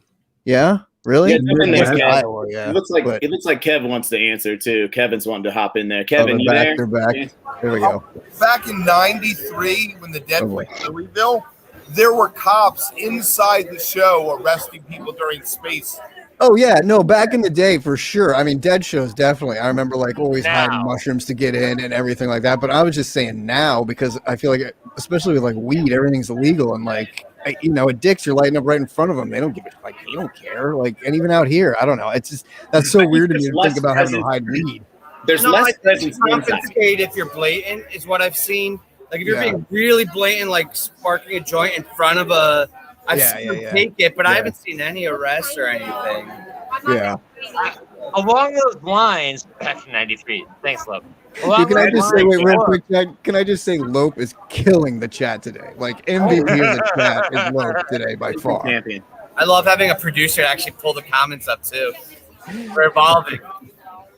Yeah? Really? Yeah, jump in there, Kev. Iowa, yeah. It looks like Kev wants to answer too. Kevin's wanting to hop in there. Kevin, you there? They're back. There we go. Back in '93, when the Dead Oh, went to Louisville, there were cops inside the show arresting people during space. Oh yeah, no, back in the day for sure. I mean, dead shows definitely. I remember like always hiding mushrooms to get in and everything like that. But I was just saying now because I feel like, especially with like weed, everything's illegal, and like at Dick's, you're lighting up right in front of them. They don't give it, like they don't care. Like, and even out here, I don't know. It's just that's so weird to me to think about having to hide weed. There's less presence compensate if you're blatant is what I've seen. Like if you're being really blatant, like sparking a joint in front of I've seen them take it, but I haven't seen any arrests or anything. Yeah. Along those lines, back in '93. Thanks, Lope. Can I just say, wait, real quick, can I just say Lope is killing the chat today? Like MVP of the chat is Lope today by far. Champion. I love having a producer actually pull the comments up too. We're evolving.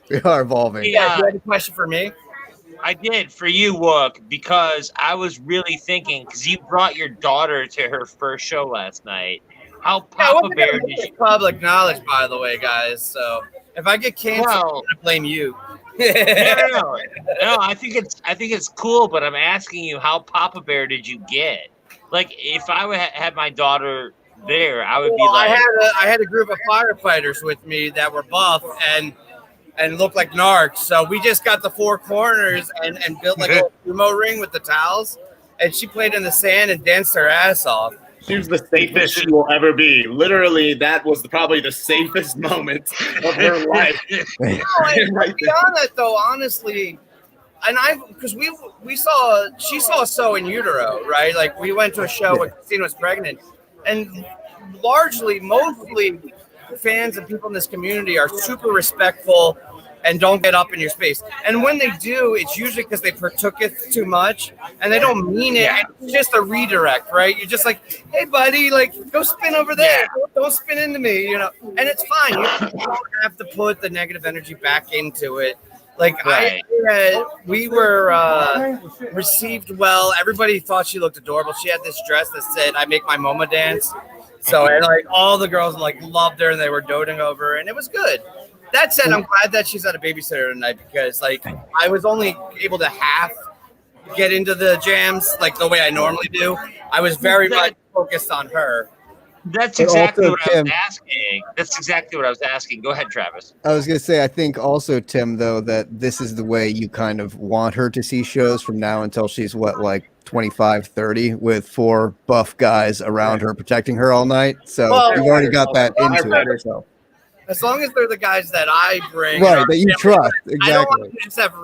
We are evolving. Yeah, you had a question for me? I did for you, Wook, because I was really thinking, because you brought your daughter to her first show last night. How Papa Bear did you? Public knowledge, by the way, guys. So if I get canceled, I'm gonna blame you. No, I think it's cool, but I'm asking you, how Papa Bear did you get? Like, if I would had my daughter there, I would be like. I had a group of firefighters with me that were buff and looked like narcs. So we just got the four corners and built like a sumo ring with the towels. And she played in the sand and danced her ass off. She was the safest she will ever be. Literally, that was probably the safest moment of her life. Right beyond that, though, honestly, and because she saw So in Utero, right? Like we went to a show when Christine was pregnant, and mostly fans and people in this community are super respectful and don't get up in your space. And when they do, it's usually because they partook it too much and they don't mean it. Yeah. It's just a redirect, right? You're just like, hey, buddy, like, go spin over there. Yeah. Don't spin into me, And it's fine. You don't have to put the negative energy back into it. Like, right. We were received well. Everybody thought she looked adorable. She had this dress that said, I make my mama dance. So, and like, all the girls, like, loved her and they were doting over her, and it was good. That said, I'm glad that she's at a babysitter tonight because, like, I was only able to half get into the jams like the way I normally do. I was very much focused on her. That's exactly what I was asking. That's exactly what I was asking. Go ahead, Travis. I was going to say, I think also, Tim, though, that this is the way you kind of want her to see shows from now until she's, 25, 30, with four buff guys around her protecting her all night. So you've already got that into it. So. As long as they're the guys that I bring. Right, that you trust. Exactly. I don't want to just have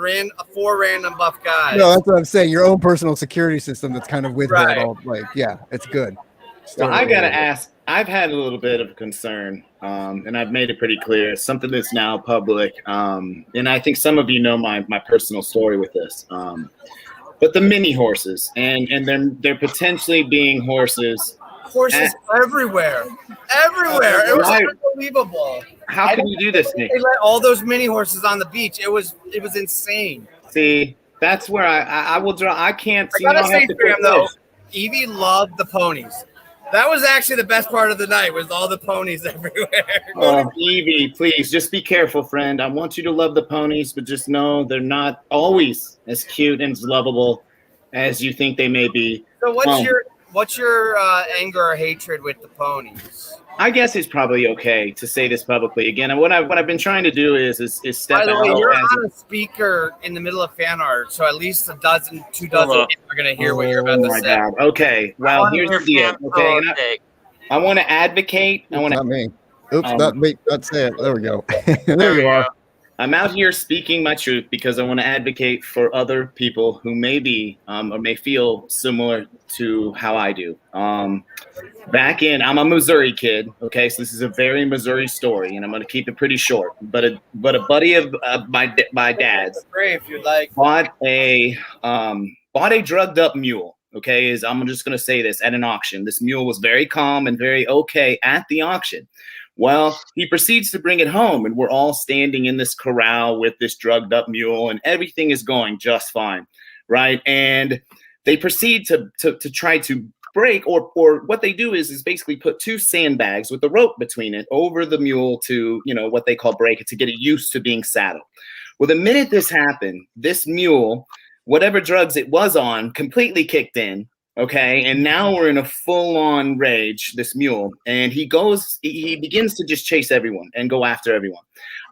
four random buff guys. No, that's what I'm saying. Your own personal security system that's kind of with her at all. Like, yeah, it's good. So I got to ask, I've had a little bit of a concern, and I've made it pretty clear. It's something that's now public. And I think some of you know my personal story with this. But the mini horses, and they're potentially being horses. Horses everywhere. It was unbelievable. How can you do this, Nick? They let all those mini horses on the beach. It was insane. See, that's where I will draw. I can't see. I gotta say, Sam, though, Evie loved the ponies. That was actually the best part of the night. Was all the ponies everywhere. Oh, Evie, please just be careful, friend. I want you to love the ponies, but just know they're not always as cute and as lovable as you think they may be. So what's your anger or hatred with the ponies? I guess it's probably okay to say this publicly again. And what I've been trying to do is step By the way, out. you're as on a speaker in the middle of fan art, so at least 2 dozen people are going to hear what you're about to my say. God. Okay. Well, here's the deal. Okay. And I want to advocate. Not me. Oops, not me. Not say it. There we go. There you are. I'm out here speaking my truth because I want to advocate for other people who may be or may feel similar to how I do. I'm a Missouri kid, okay? So this is a very Missouri story, and I'm going to keep it pretty short. But a buddy of my dad's If you'd like. bought a drugged up mule. Okay, I'm just going to say this at an auction. This mule was very calm and very okay at the auction. Well, he proceeds to bring it home, and we're all standing in this corral with this drugged up mule, and everything is going just fine, right? And they proceed to try to break, or what they do is basically put 2 sandbags with a rope between it over the mule to, what they call break it, to get it used to being saddled. Well, the minute this happened, this mule, whatever drugs it was on, completely kicked in. Okay, and now we're in a full-on rage, this mule, and he begins to just chase everyone and go after everyone.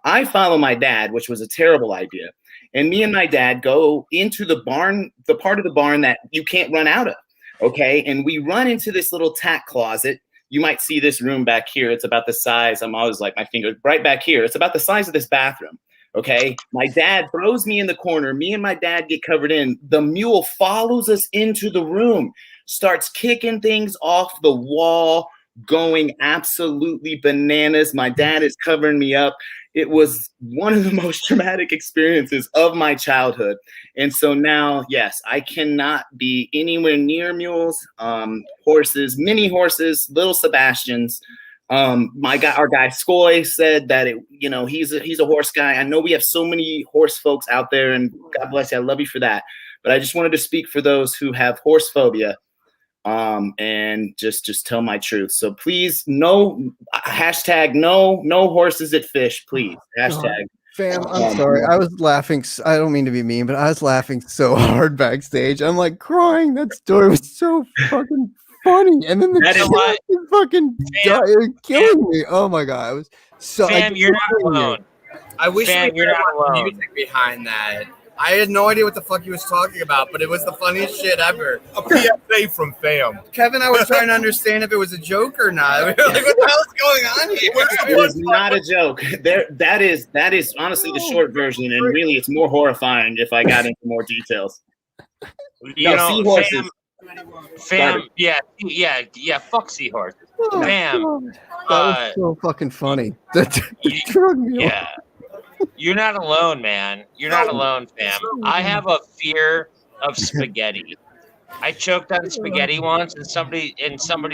I follow my dad, which was a terrible idea, and me and my dad go into the barn, the part of the barn that you can't run out of, okay, and we run into this little tack closet. You might see this room back here. It's about the size, I'm always like my finger right back here. It's about the size of this bathroom. Okay, my dad throws me in the corner. Me and my dad get covered in. The mule follows us into the room, starts kicking things off the wall, going absolutely bananas. My dad is covering me up. It was one of the most traumatic experiences of my childhood. And so now, yes, I cannot be anywhere near mules, horses, mini horses, little Sebastians. Our guy Skoy said that he's a horse guy. I know we have so many horse folks out there, and God bless you. I love you for that. But I just wanted to speak for those who have horse phobia, and just tell my truth. So please, no horses at fish, please. Hashtag. Fam, I'm sorry. I was laughing. I don't mean to be mean, but I was laughing so hard backstage. I'm like crying. That story was so fucking funny, and then the fucking killing me. Oh my God, I was so. Fam, you're not alone. I wish you're not alone. Music behind that. I had no idea what the fuck he was talking about, but it was the funniest shit ever. A PSA from Fam. Kevin, I was trying to understand if it was a joke or not. We were like, what the hell is going on here? It was not a joke. That is honestly the short version, and really, it's more horrifying if I got into more details. Seahorses. Fam, yeah, fuck seahorses. Fam, that was so fucking funny. That drug me yeah. You're not alone, man. You're not alone, fam. I have a fear of spaghetti. I choked on spaghetti once, and somebody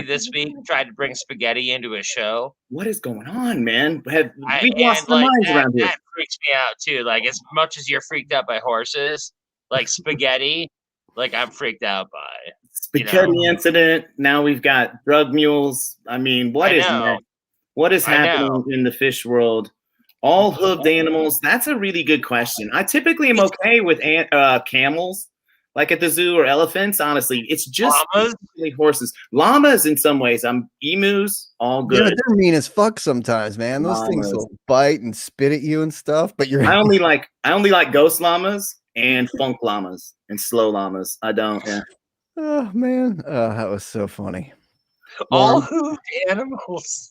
this week tried to bring spaghetti into a show. What is going on, man? We've lost our minds around here. That freaks me out too. Like, as much as you're freaked out by horses, like spaghetti, like I'm freaked out by. Spaghetti incident. Now we've got drug mules. I mean, what is happening in the fish world? All hooved animals. That's a really good question. I typically am okay with camels, like at the zoo, or elephants. Honestly, it's just horses. Llamas in some ways. Emus, all good. Yeah, they're mean as fuck sometimes, man. Those things will bite and spit at you and stuff. But I only like ghost llamas and funk llamas and slow llamas. I don't. Yeah. Oh man, that was so funny. All hooved animals.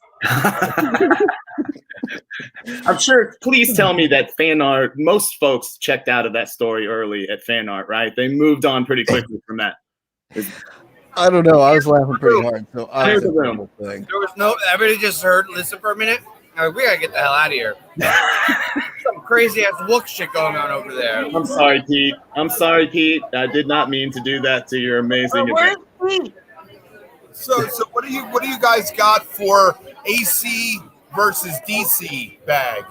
I'm sure. Please tell me that FanArt. Most folks checked out of that story early at FanArt, right? They moved on pretty quickly from that. I don't know. I was laughing pretty hard. So clear the room. There was no. Everybody just heard. Listen for a minute. We gotta get the hell out of here. Some crazy ass Wook shit going on over there. I'm sorry, Pete. I did not mean to do that to your amazing event. So what do you guys got for AC versus DC bag?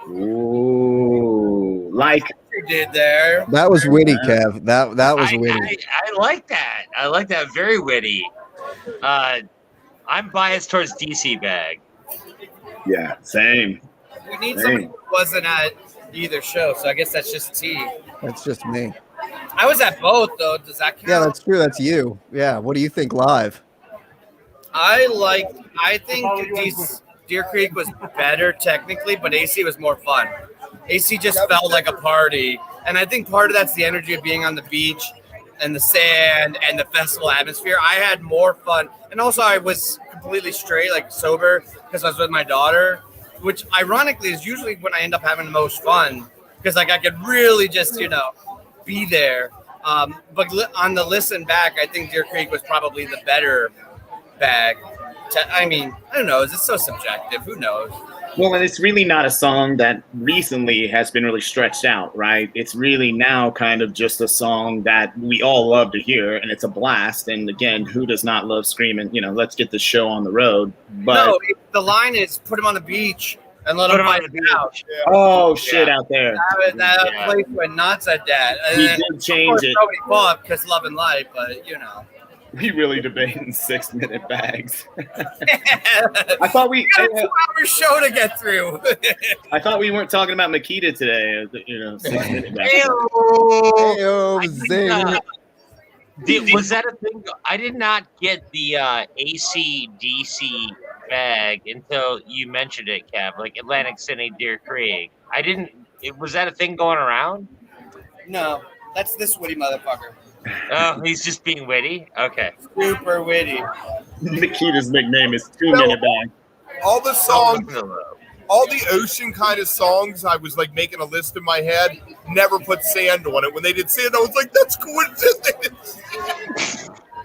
Ooh, like you did there. That was witty, Kev. That was witty. I like that. I like that. Very witty. I'm biased towards DC Bag. Yeah, same. We need somebody who wasn't at either show, so I guess that's just T. That's just me. I was at both, though. Does that count? Yeah, that's true. That's you. Yeah. What do you think live? I think Deer Creek was better technically, but AC was more fun. AC just felt like a party. And I think part of that's the energy of being on the beach and the sand and the festival atmosphere. I had more fun. And also I was completely straight, like sober, because I was with my daughter, which ironically is usually when I end up having the most fun, because like I could really just, be there. But on the listen back, I think Deer Creek was probably the better bag. I don't know. Is it so subjective? Who knows? Well, and it's really not a song that recently has been really stretched out, right? It's really now kind of just a song that we all love to hear, and it's a blast. And again, who does not love screaming, let's get the show on the road? But no, the line is put him on the beach and let him find the couch. Oh, shit, out there. That place went nuts at that. He did change it. Nobody fought because love and life, but We really debating 6-minute bags. I thought we got a 2-hour show to get through. I thought we weren't talking about Makita today. 6-minute bags. Was that a thing? I did not get the AC/DC bag until you mentioned it, Kev. Like Atlantic City, Deer Creek. I didn't. Was that a thing going around? No, that's this witty motherfucker. Oh, he's just being witty? Okay. Super witty. Makita's nickname is 2-minute bag. All the songs, all the ocean kind of songs, I was like making a list in my head, never put sand on it. When they did sand, I was like, that's coincidence.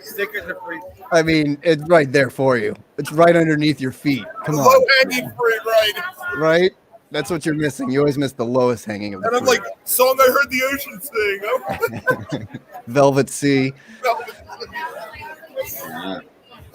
Stickers are free. I mean, it's right there for you. It's right underneath your feet. Come on. Low hanging fruit, right? Right? That's what you're missing. You always miss the lowest hanging of the And I'm fruit. like, song I heard the ocean sing. Velvet Sea.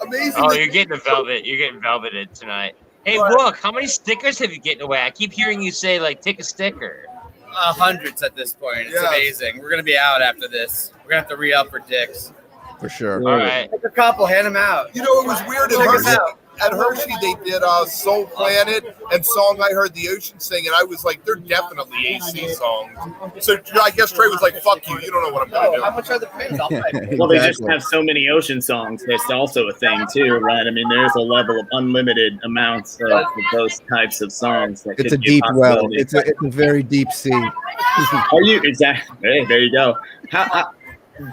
Amazing. Oh, you're getting a velvet. You're getting velveted tonight. Hey, look, how many stickers have you getting away? I keep hearing you say, like, take a sticker. Hundreds at this point. It's amazing. We're going to be out after this. We're going to have to re-up for dicks. For sure. All right. Take a couple, hand them out. It was weird at Hershey. At Hershey, they did Soul Planet and Song I Heard the Ocean Sing, and I was like, they're definitely AC songs. So I guess Trey was like, fuck you, you don't know what I'm going to do. How much are the pins? I'll pay. Well, they just have so many ocean songs. That's also a thing, too, right? I mean, there's a level of unlimited amounts of those types of songs. That It's a deep well. It's a very deep sea. Are you? Exactly. Hey, there you go.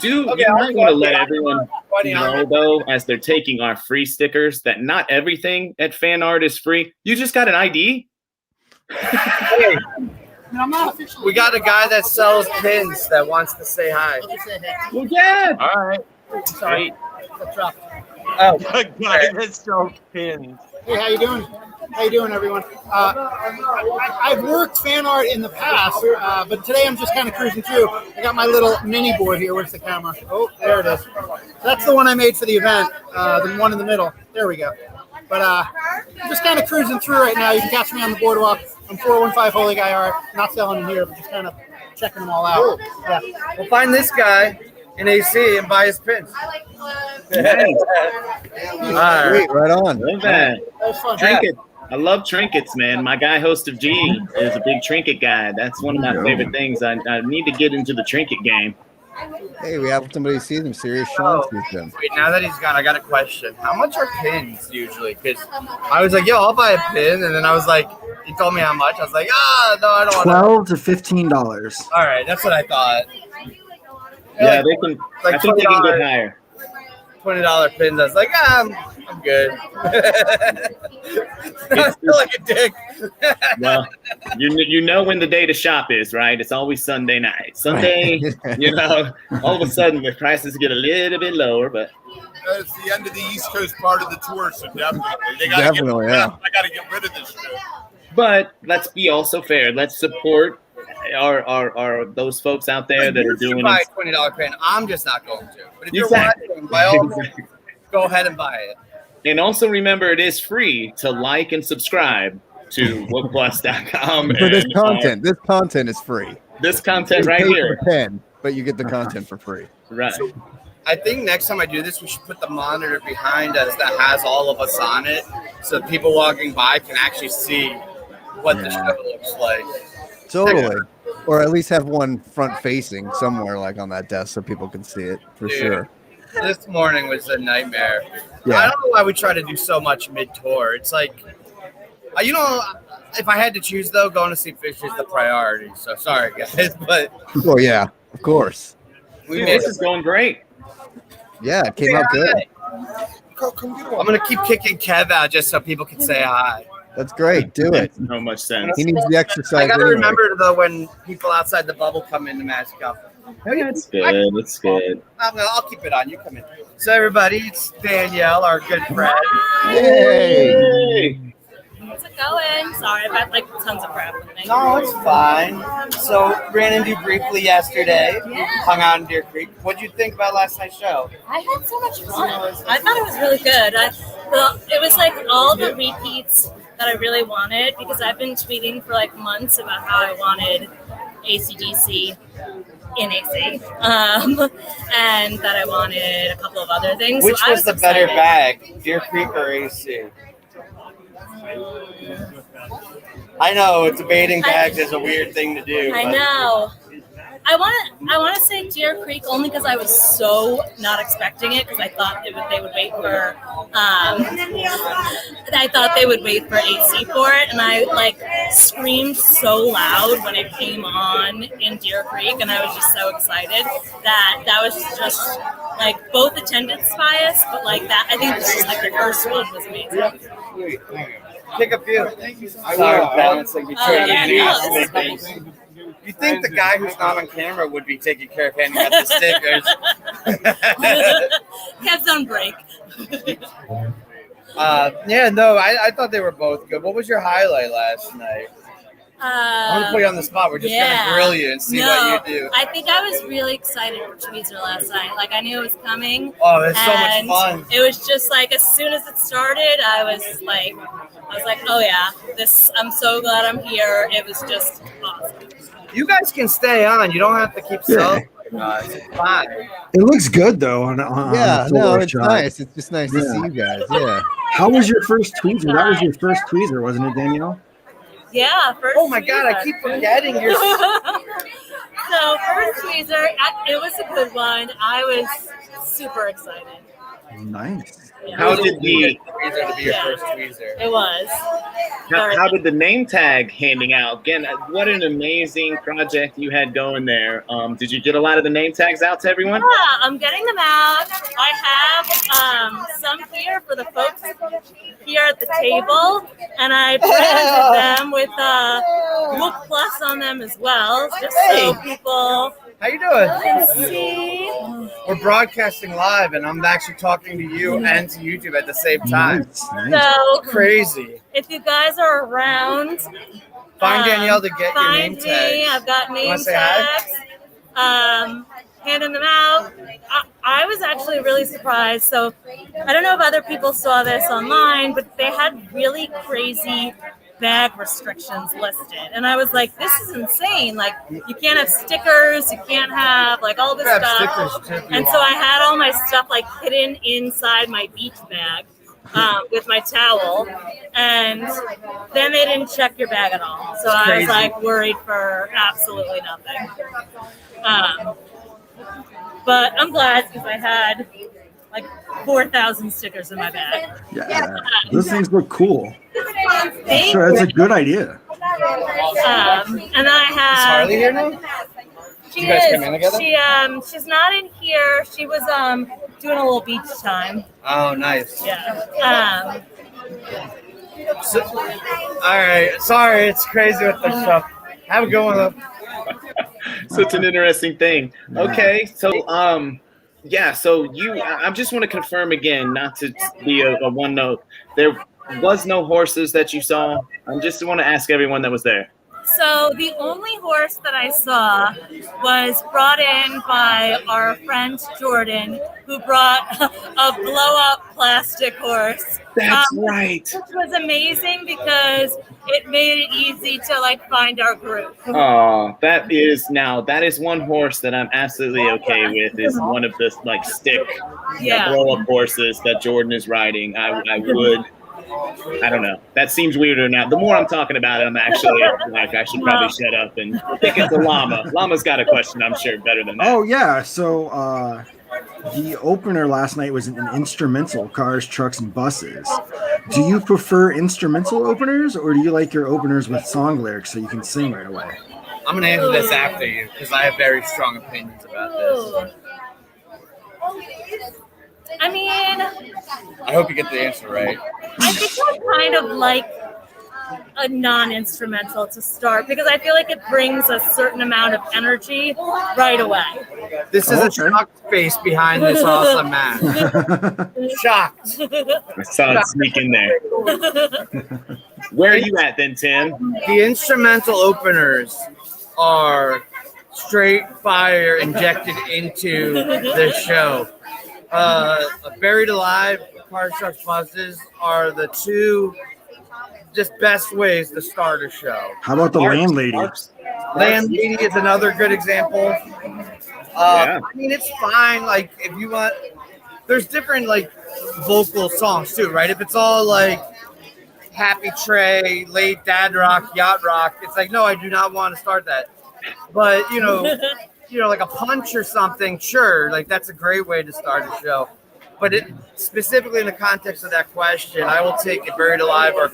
You might want to let everyone know, though, as they're taking our free stickers, that not everything at FanArt is free. You just got an ID? Hey, we got a guy that sells pins that wants to say hi. Well, yeah. All right. Sorry. Oh, a guy that sells pins. Hey, how you doing? How you doing, everyone? I've worked fan art in the past, but today I'm just kind of cruising through. I got my little mini board here. Where's the camera? Oh, there it is. That's the one I made for the event, the one in the middle. There we go. But I'm just kind of cruising through right now. You can catch me on the boardwalk. I'm 415 Holy Guy Art. Not selling them here, but just kind of checking them all out. Yeah. We'll find this guy in AC and buy his pins. Nice. All right. Great, right on. Love that. That was fun. Trinket. I love trinkets, man. My guy, host of G, is a big trinket guy. That's one of my favorite things. I need to get into the trinket game. Hey, we have somebody see them. Serious Sean sees them. Wait, now that he's gone, I got a question. How much are pins usually? Because I was like, yo, I'll buy a pin. And then I was like, he told me how much. I was like, no, I don't want $12 to $15. All right, that's what I thought. Yeah, they can. Like I think they can $20. get higher. $20 pins. I was like, I'm good. I feel like a dick. Well, you know when the day to shop is, right? It's always Sunday night. Sunday, all of a sudden the prices get a little bit lower, but It's the end of the East Coast part of the tour, so definitely. I got to get rid of this shit. But let's be also fair. Let's support our those folks out there that are doing buy it. a $20 pin. I'm just not going to. But if Exactly. you're watching, by all means, go ahead and buy it. And also remember, it is free to like and subscribe to wookplus.com. For this content. This content is free. This content You right pay here. for 10, but you get the content for free. Right. I think next time I do this, we should put the monitor behind us that has all of us on it, so people walking by can actually see what the show looks like. Totally. Or at least have one front facing somewhere like on that desk so people can see it for sure. This morning was a nightmare. Yeah. I don't know why we try to do so much mid-tour. It's like, if I had to choose, though, going to see Fish is the priority. So sorry, guys, but... Oh, yeah, of course. This is going great. Yeah, it came out good. I'm going to keep kicking Kev out just so people can say hi. That's great. Do it. So much sense. He needs the exercise. I got to anyway. remember, though, when people outside the bubble come in to Magic Up. It's good. It's good. I'll keep it on. You come in. So, everybody, it's Danielle, our good friend. Yay! How's it going? Sorry, I've had like tons of crap with me. No, it's fine. So, ran into you briefly yesterday. Yeah. Hung out in Deer Creek. What'd you think about last night's show? I had so much fun. I thought it was really good. It was like all the repeats that I really wanted because I've been tweeting for like months about how I wanted AC/DC in AC, and that I wanted a couple of other things. Which so was the better bag, Deer Creek or AC? I know debating bags is a weird thing to do. I know. I want to say Deer Creek only because I was so not expecting it because I thought they would wait for AC for it, and I like screamed so loud when it came on in Deer Creek, and I was just so excited that was just like both attendance bias, but like that I think this is like the first one was amazing. Pick a few. Sorry, Ben. It's like you think the guy who's not on camera would be taking care of handing out the stickers? Kev's on break. I thought they were both good. What was your highlight last night? I'm gonna put you on the spot. We're just gonna grill you and see what you do. I think I was really excited for Tweezer last night. Like I knew it was coming. Oh, it's so much fun. It was just like as soon as it started, I was like, oh yeah, I'm so glad I'm here. It was just awesome. You guys can stay on. You don't have to keep celebrating. It's fine. It looks good though. It's nice. It's just nice to see you guys. Yeah. How was your first tweezer? That was your first tweezer, wasn't it, Danielle? Yeah. First. Oh my God! I keep forgetting your. So first tweezer, it was a good one. I was super excited. Nice. Yeah. How did the tweezer to be your first tweezer? It was. How did the name tag handing out? Again, what an amazing project you had going there. Did you get a lot of the name tags out to everyone? Yeah, I'm getting them out. I have some here for the folks here at the table, and I branded them with Wook Plus on them as well, just so people. How you doing? Can see. We're broadcasting live, and I'm actually talking to you and to YouTube at the same time. So Crazy. If you guys are around, find Danielle to get your name tags. Find me. I've got name tags. Handing them out. I was actually really surprised. So I don't know if other people saw this online, but they had really crazy bag restrictions listed, and I was like, this is insane. Like, you can't have stickers, you can't have like all this stuff. And so I had all my stuff like hidden inside my beach bag with my towel, and then they didn't check your bag at all. So I was like worried for absolutely nothing. But I'm glad because I had like 4,000 stickers in my bag. Yeah, those things look cool. Sure, that's a good idea. And I have. Is Harley here now? She you guys is. come in together? She's not in here. She was doing a little beach time. Oh, nice. Yeah. So, all right. Sorry, it's crazy with this stuff. Have a good one. Such an interesting thing. Okay, so so I just want to confirm again, not to be a one note. There was no horses that you saw. I just want to ask everyone that was there. So the only horse that I saw was brought in by our friend Jordan, who brought a blow-up plastic horse. That's right. Which was amazing because it made it easy to like find our group. Oh, that is one horse that I'm absolutely okay with. Is one of the like stick blow up horses that Jordan is riding. I would. I don't know. That seems weirder now. The more I'm talking about it, I'm actually like I should probably shut up and think it's a llama. Llama's got a question, I'm sure, better than that. Oh yeah. So the opener last night was an instrumental, cars, trucks, and buses. Do you prefer instrumental openers, or do you like your openers with song lyrics so you can sing right away? I'm gonna answer this after you because I have very strong opinions about this. I mean, I hope you get the answer right. I think I kind of like a non-instrumental to start because I feel like it brings a certain amount of energy right away. This is a shocked face behind this awesome man. Shocked. I saw it sneak in there. Where are you at then, Tim? The instrumental openers are straight fire injected into the show. Buried Alive, Cars, Trucks, Buses are the two just best ways to start a show. How about the Landlady? Landlady is another good example. I mean, it's fine. Like, if you want, there's different like vocal songs too, right? If it's all like Happy Trey, late dad rock, yacht rock, it's like, no, I do not want to start that. But you know, like a punch or something, sure, like that's a great way to start a show. But it specifically in the context of that question, I will take a Buried Alive or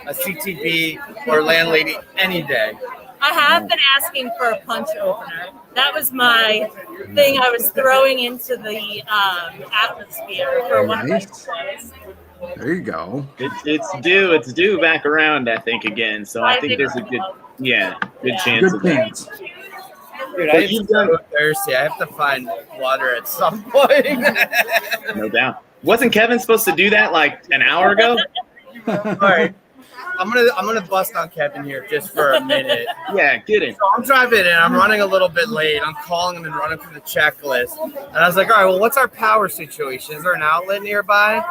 a CTB or Landlady any day. I have been asking for a punch opener. That was my thing I was throwing into the atmosphere for one of my shows. There you go. It's due back around, I think, again. So I think there's a good chance of that. Dude, I am so thirsty. I have to find water at some point. No doubt. Wasn't Kevin supposed to do that like an hour ago? All right. I'm gonna bust on Kevin here just for a minute. Yeah, get it. So I'm driving in. I'm running a little bit late. I'm calling him and running through the checklist. And I was like, all right, well, what's our power situation? Is there an outlet nearby?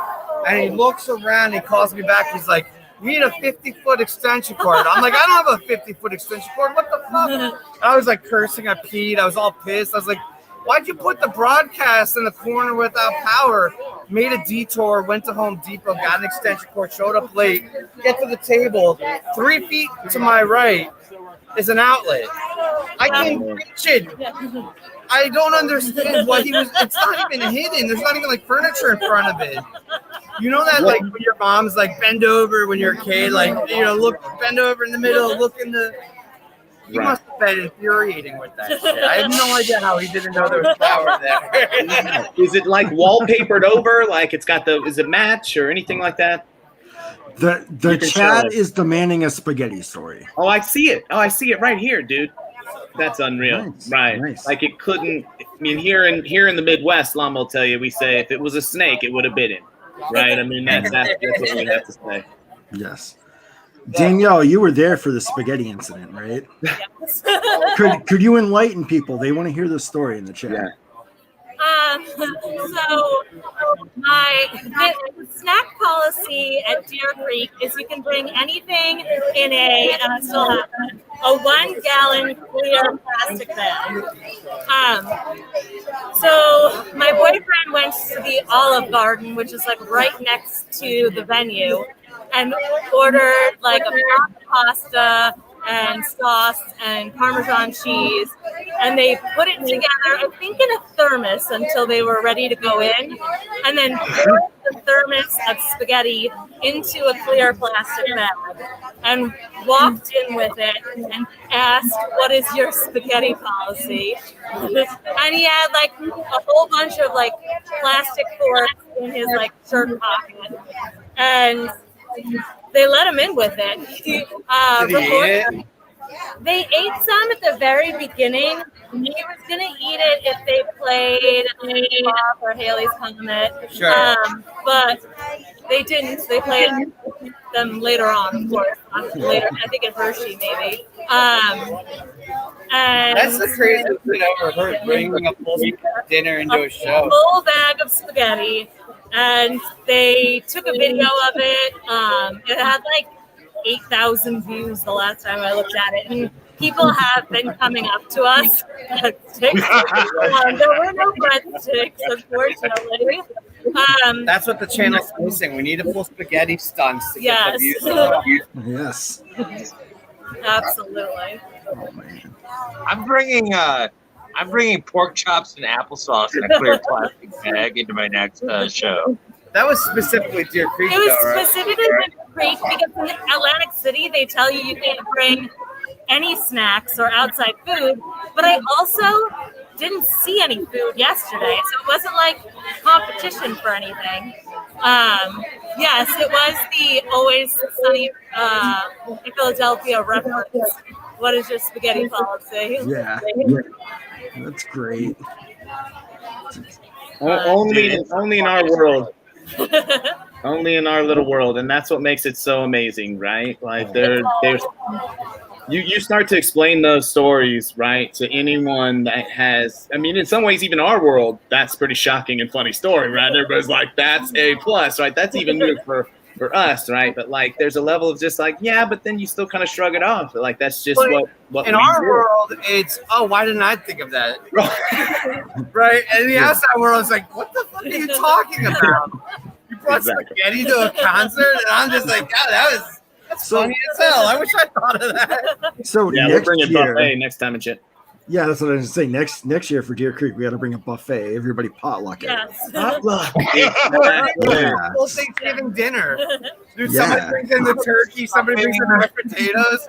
And he looks around. He calls me back. He's like, we need a 50-foot extension cord. I'm like, I don't have a 50-foot extension cord. What the fuck? And I was like cursing. I peed. I was all pissed. I was like, why'd you put the broadcast in the corner without power? Made a detour, went to Home Depot, got an extension cord, showed up late, get to the table. 3 feet to my right is an outlet. I can't reach it. I don't understand what he was. It's not even hidden. There's not even like furniture in front of it. You know that like when your mom's like bend over when you're a kid, like, you know, look, bend over in the middle, look in the. He must have been infuriating with that shit. I have no idea how he didn't know there was power there. Is it like wallpapered over? Like it's got is it match or anything like that? The chat is demanding a spaghetti story. Oh, I see it. Oh, I see it right here, dude. That's unreal. Nice. Right. Nice. Like it couldn't. I mean, here in the Midwest, Lama will tell you, we say if it was a snake, it would have bitten. Right. I mean, that's what we have to say. Yes. Danielle, you were there for the spaghetti incident, right? Yes. Could you enlighten people? They want to hear the story in the chat. Yeah. So the snack policy at Deer Creek is you can bring anything in and I still have a 1 gallon clear plastic bag. So my boyfriend went to the Olive Garden, which is like right next to the venue, and ordered like a pound of pasta and sauce and Parmesan cheese, and they put it together, I think, in a thermos until they were ready to go in, and then poured the thermos of spaghetti into a clear plastic bag and walked in with it and asked, what is your spaghetti policy? And he had like a whole bunch of like plastic forks in his like shirt pocket, and they let him in with it. They ate some at the very beginning. He was going to eat it if they played Bob or Haley's Comet. Sure. But they didn't. They played them later on, of course. Later, I think at Hershey maybe. And That's the craziest thing I ever heard. Bringing a full dinner into a show. full bag of spaghetti, and they took a video of it. It had like 8,000 views the last time I looked at it, and people have been coming up to us. There were no breadsticks, unfortunately. That's what the channel's missing. We need a full spaghetti stunts to get the views. Yes. Absolutely. Oh man. I'm bringing pork chops and applesauce in a clear plastic bag into my next show. That was specifically Deer Creek, It was though, right? specifically Deer Creek because in Atlantic City they tell you can't bring any snacks or outside food, but I also didn't see any food yesterday, so it wasn't like competition for anything. Yes, it was the Always Sunny in Philadelphia reference. What is your spaghetti policy? Yeah. That's great. Only in our world. Only in our little world, and that's what makes it so amazing, right? Like there's you start to explain those stories, right, to anyone that has, I mean, in some ways, even our world, that's pretty shocking and funny story, right? Everybody's like, that's A plus, right? That's even new for us, right? But like, there's a level of just like, yeah, but then you still kind of shrug it off. Like, that's just what in we our do. world, it's, oh, why didn't I think of that? Right? And in the outside world, it's like, what the fuck are you talking about? You brought spaghetti to a concert? And I'm just like, God, that's funny as hell. I wish I thought of that. So Yeah, we'll next bring a year, buffet next time and shit. yeah, that's what I was saying. Next year for Deer Creek, we got to bring a buffet. Everybody potluck it. Yes. Potluck. Yeah. Full Thanksgiving dinner. Dude, somebody brings in the turkey, somebody brings in mashed potatoes.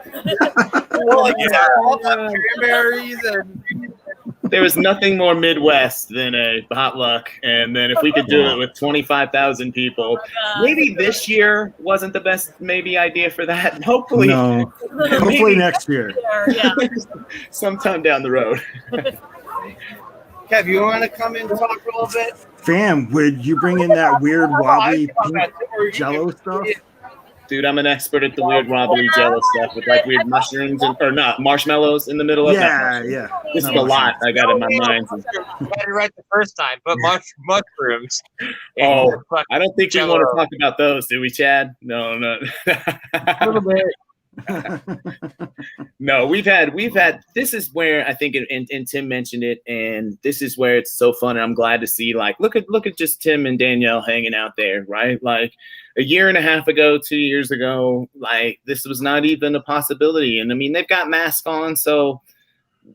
Well, like, all the cranberries and There was nothing more Midwest than a potluck, and then if we could do it with 25,000 people, maybe this year wasn't the best idea for that. Hopefully, No. Hopefully next year. Yeah. sometime down the road. Kev, you want to come and talk a little bit? Fam, would you bring in that weird wobbly pink jello stuff? Dude, I'm an expert at the weird wobbly jello stuff with like weird mushrooms or not marshmallows in the middle of it. Yeah. This is a lot I got in my mind. You got it right the first time, but mushrooms. Oh, I don't think we want to talk about those, do we, Chad? No. A little bit. No, we've had. This is where I think, and Tim mentioned it, and this is where it's so fun. And I'm glad to see, like, look at just Tim and Danielle hanging out there, right? Like a year and a half ago, 2 years ago, like this was not even a possibility. And I mean, they've got masks on, so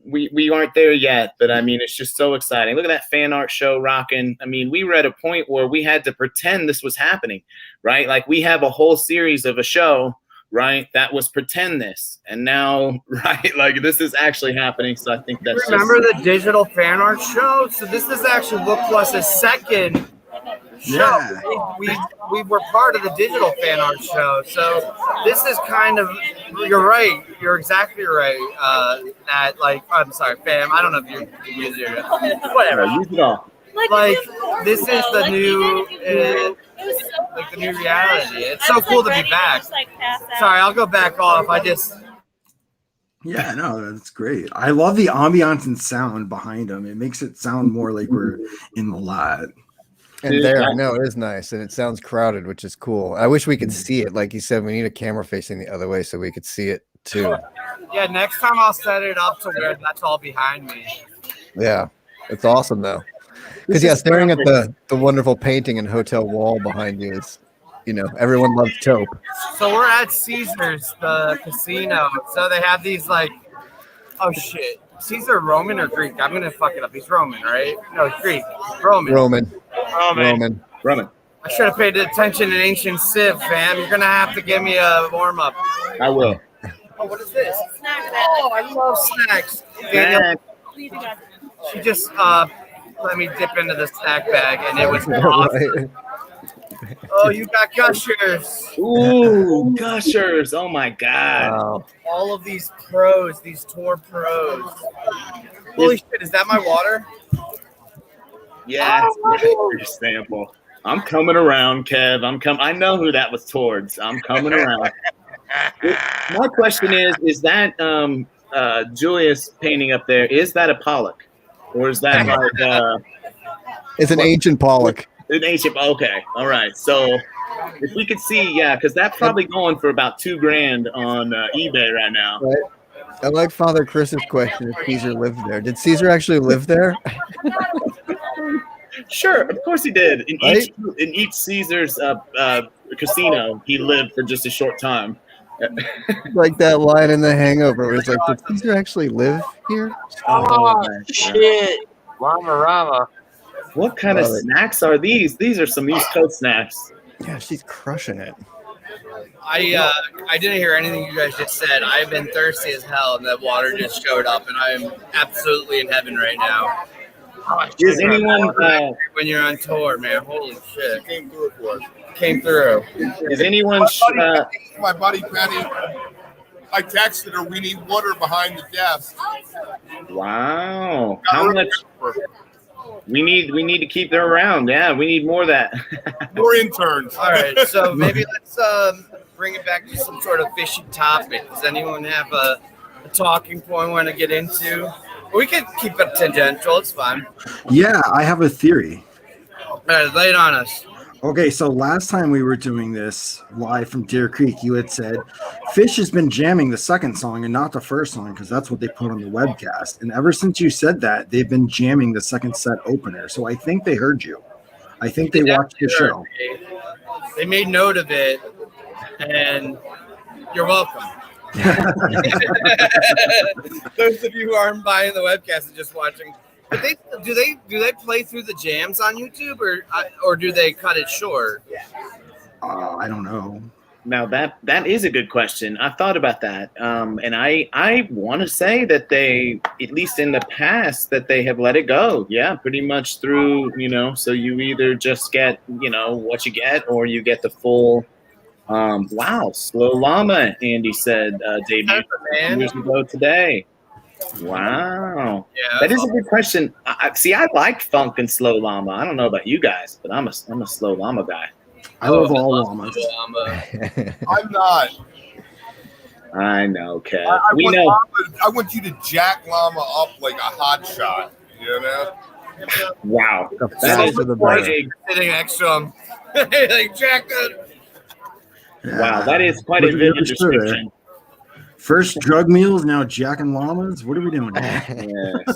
we aren't there yet. But I mean, it's just so exciting. Look at that fan art show rocking. I mean, we were at a point where we had to pretend this was happening, right? Like we have a whole series of a show. Right, that was pretend this, and now, right, like this is actually happening. So I think that's. Remember the digital fan art show? So this is actually Wook Plus's second show. Yeah. We were part of the digital fan art show. So this is kind of, you're right. You're exactly right. That like, I'm sorry, fam. I don't know if you use your whatever. Use it all. Like this is the new. Like the new reality. It's so cool to be back. Sorry, I'll go back off. Yeah, no, that's great. I love the ambiance and sound behind them. It makes it sound more like we're in the lot. And there, I know it is nice, and it sounds crowded, which is cool. I wish we could see it. Like you said, we need a camera facing the other way so we could see it too. Yeah, next time I'll set it up to where that's all behind me. Yeah, it's awesome though. Because staring at the wonderful painting and hotel wall behind you is, everyone loves taupe. So we're at Caesars, the casino. So they have these like, oh shit, Caesar Roman or Greek? I'm gonna fuck it up. He's Roman, right? No, Greek. Roman. I should have paid attention in ancient Civ, fam. You're gonna have to give me a warm up. I will. Oh, what is this? Oh, I love snacks. Daniel, she just let me dip into the snack bag, and it was awesome. Oh, you got gushers. Ooh, gushers. Oh, my God. Wow. All of these pros, these tour pros. Holy shit, is that my water? Yeah, it's a sample. I'm coming around, Kev. I know who that was towards. I'm coming around. My question is that Julius painting up there, is that a Pollock? Or is that like It's an ancient Pollock. an ancient? Okay, all right. So if we could see, yeah, because that's probably going for about $2,000 on eBay right now. Right. I like Father Chris's question if Caesar lived there. Did Caesar actually live there? Sure, of course he did. In Right? each Caesar's casino, he lived for just a short time. Like that line in The Hangover where it's like, did Caesar actually live here? Oh, shit. Llama Rama. What kind of Love it. snacks are these? These are some East Coast snacks. Yeah, she's crushing it. I didn't hear anything you guys just said. I've been thirsty as hell, and that water just showed up, and I'm absolutely in heaven right now. Is anyone When you're on tour, man, holy shit! Came through for us. Came through. is anyone My buddy Penny, I texted her, we need water behind the desk. wow? How much? We need to keep them around. Yeah, we need more of that. More interns. All right, so maybe let's bring it back to some sort of fishy topic. Does anyone have a talking point want to get into? We could keep it tangential. It's fine. Yeah, I have a theory. All right, lay it on us. Okay, so last time we were doing this live from Deer Creek, you had said Fish has been jamming the second song and not the first song because that's what they put on the webcast. And ever since you said that, they've been jamming the second set opener. So I think they heard you. I think they watched your show. They made note of it, and you're welcome. Those of you who aren't buying the webcast and just watching, but do they play through the jams on YouTube or do they cut it short? I don't know. Now that is a good question. I thought about that, and I want to say that they, at least in the past, that they have let it go. Yeah, pretty much through, so you either just get what you get, or you get the full. Wow, Slow Llama, Andy said, debuted years ago today. Wow, Yeah, that is a good question. I like funk and Slow Llama. I don't know about you guys, but I'm a Slow Llama guy. I love all llamas. I'm not. I know, Kev. I want you to jack Llama up like a hot shot, Wow, That is the better. sitting next to him, like Jack. Wow, that is quite a vivid description. First drug mules, now jacking llamas. What are we doing? Yeah,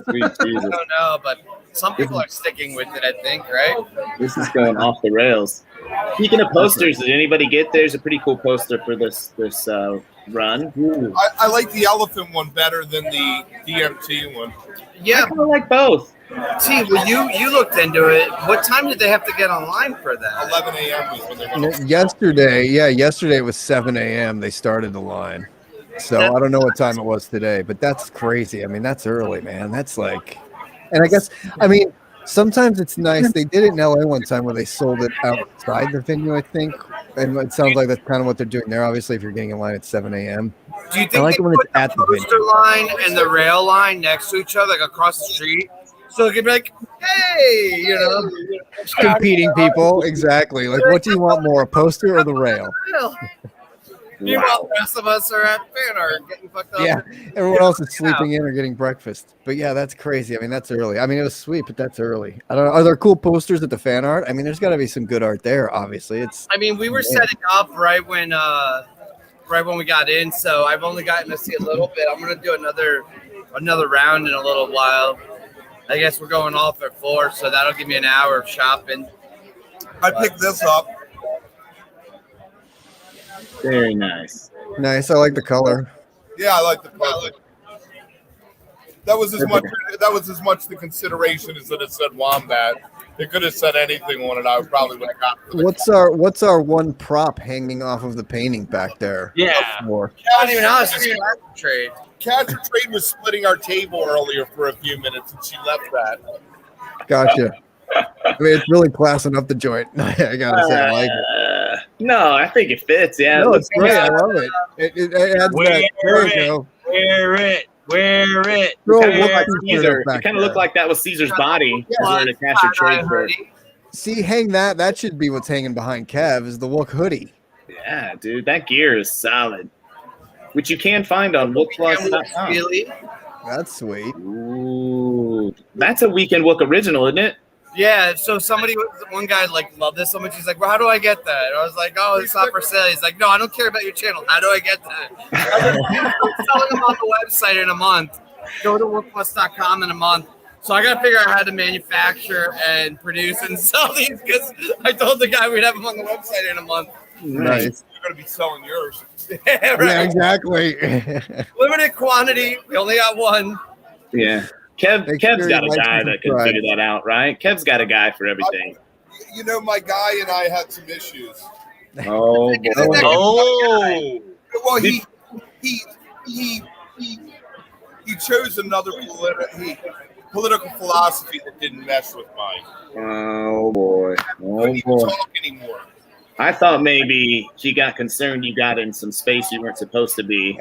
sweet I Jesus. don't know, but some people are sticking with it. I think, right? This is going off the rails. Speaking of posters, did anybody get? There's a pretty cool poster for this run. I like the elephant one better than the DMT one. Yeah, I kind of like both. T, well, you looked into it. What time did they have to get online for that? 11 a.m. was when they went. Yesterday it was 7 a.m. They started the line. So I don't know what time it was today, but that's crazy. I mean, that's early, man. That's like, and I mean, sometimes it's nice. They did it in LA one time where they sold it outside the venue, I think. And it sounds like that's kind of what they're doing there. Obviously, if you're getting in line at 7 a.m. Do you think I like they it when put it's at the the poster line and the rail line next to each other, like across the street? So it could be like, hey, Competing people, exactly. Like, what do you want more, a poster or the rail? Meanwhile, the rest of us are at PhanArt getting fucked up. Yeah, everyone else is sleeping in or getting breakfast. But yeah, that's crazy. I mean, that's early. I mean, it was sweet, but that's early. I don't know. Are there cool posters at the PhanArt? I mean, there's got to be some good art there. Obviously, We were setting up right when we got in, so I've only gotten to see a little bit. I'm gonna do another round in a little while. I guess we're going off at 4, so that'll give me an hour of shopping. I picked this up. Very nice. Nice. I like the color. Yeah, I like the color. That was as much the consideration as that it said Wombat. It could have said anything on it. I probably would have got. What's our one prop hanging off of the painting back there? Yeah. More. I don't even know. It's just a trade. Catch and Trade was splitting our table earlier for a few minutes, and she left that. Gotcha. I mean, it's really classing up the joint. I gotta say, I like it. No, I think it fits. Yeah, No, it's great. I love it. It adds that. There you go. Wear it. Throw Kind a of Wook looked like t-shirt Caesar. back It kind of there. looked like that was Caesar's body. Yeah, Wearing a Cash and Trade shirt. See, hang that. That should be what's hanging behind Kev is the Wook hoodie. Yeah, dude, that gear is solid, which you can find on wookplus.com. Really? That's sweet. Ooh, that's a Weekend Wook original, isn't it? Yeah, so one guy like loved this so much. He's like, "Well, how do I get that?" And I was like, "Oh, it's not for sale." He's like, "No, I don't care about your channel. How do I get that?" I was like, "I'm selling them on the website in a month. Go to wookplus.com in a month." So I got to figure out how to manufacture and produce and sell these because I told the guy we'd have them on the website in a month. Nice. You're going to be selling yours. Yeah, right. Yeah, exactly. Limited quantity. We only got one. Yeah. Kev's Make got sure a you like guy and that can subscribe. figure that out, right? Kev's got a guy for everything. You know, my guy and I had some issues. Oh, boy. Oh, Well, he chose another political philosophy that didn't mesh with mine. Oh, boy. Couldn't even talk anymore. I thought maybe he got concerned you got in some space you weren't supposed to be.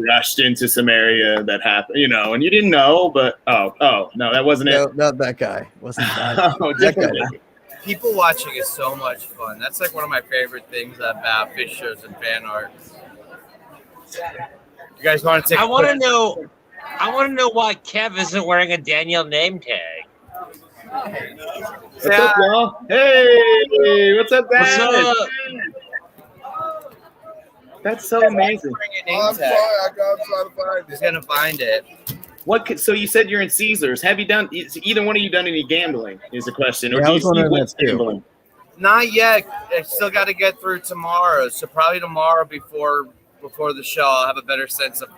Rushed into some area that happened, and you didn't know, but no, that wasn't No, it. not that guy. Wasn't that? Oh, that different guy. guy. People watching is so much fun. That's like one of my favorite things about fish shows and fan art. You guys want to take? I want to know why Kev isn't wearing a Daniel name tag. What's up, y'all? Hey, what's up, guys? What's up? That's so amazing. I'm sorry, I got to try to find He's it. gonna find it. So you said you're in Caesars. Have you done either one of you done any gambling? Is the question, or Yeah, do I you was see wondering what's that too. gambling? Not yet. I still got to get through tomorrow. So probably tomorrow before the show, I'll have a better sense of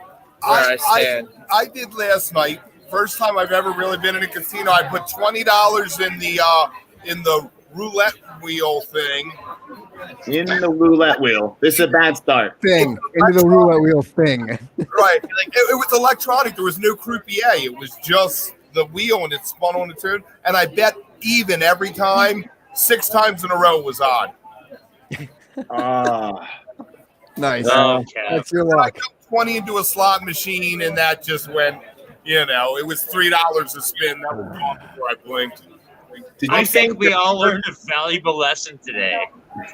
where I stand. I did last night. First time I've ever really been in a casino. I put $20 in the roulette wheel thing. In the roulette wheel. This is a bad start. Thing into the roulette wheel thing. Right. It was electronic. There was no croupier. It was just the wheel and it spun on its own. And I bet even every time. 6 times in a row was on. Nice. Okay. That's your I luck. put 20 into a slot machine and that just went, it was $3 a spin. That was gone before I blinked. I think we all learned a valuable lesson today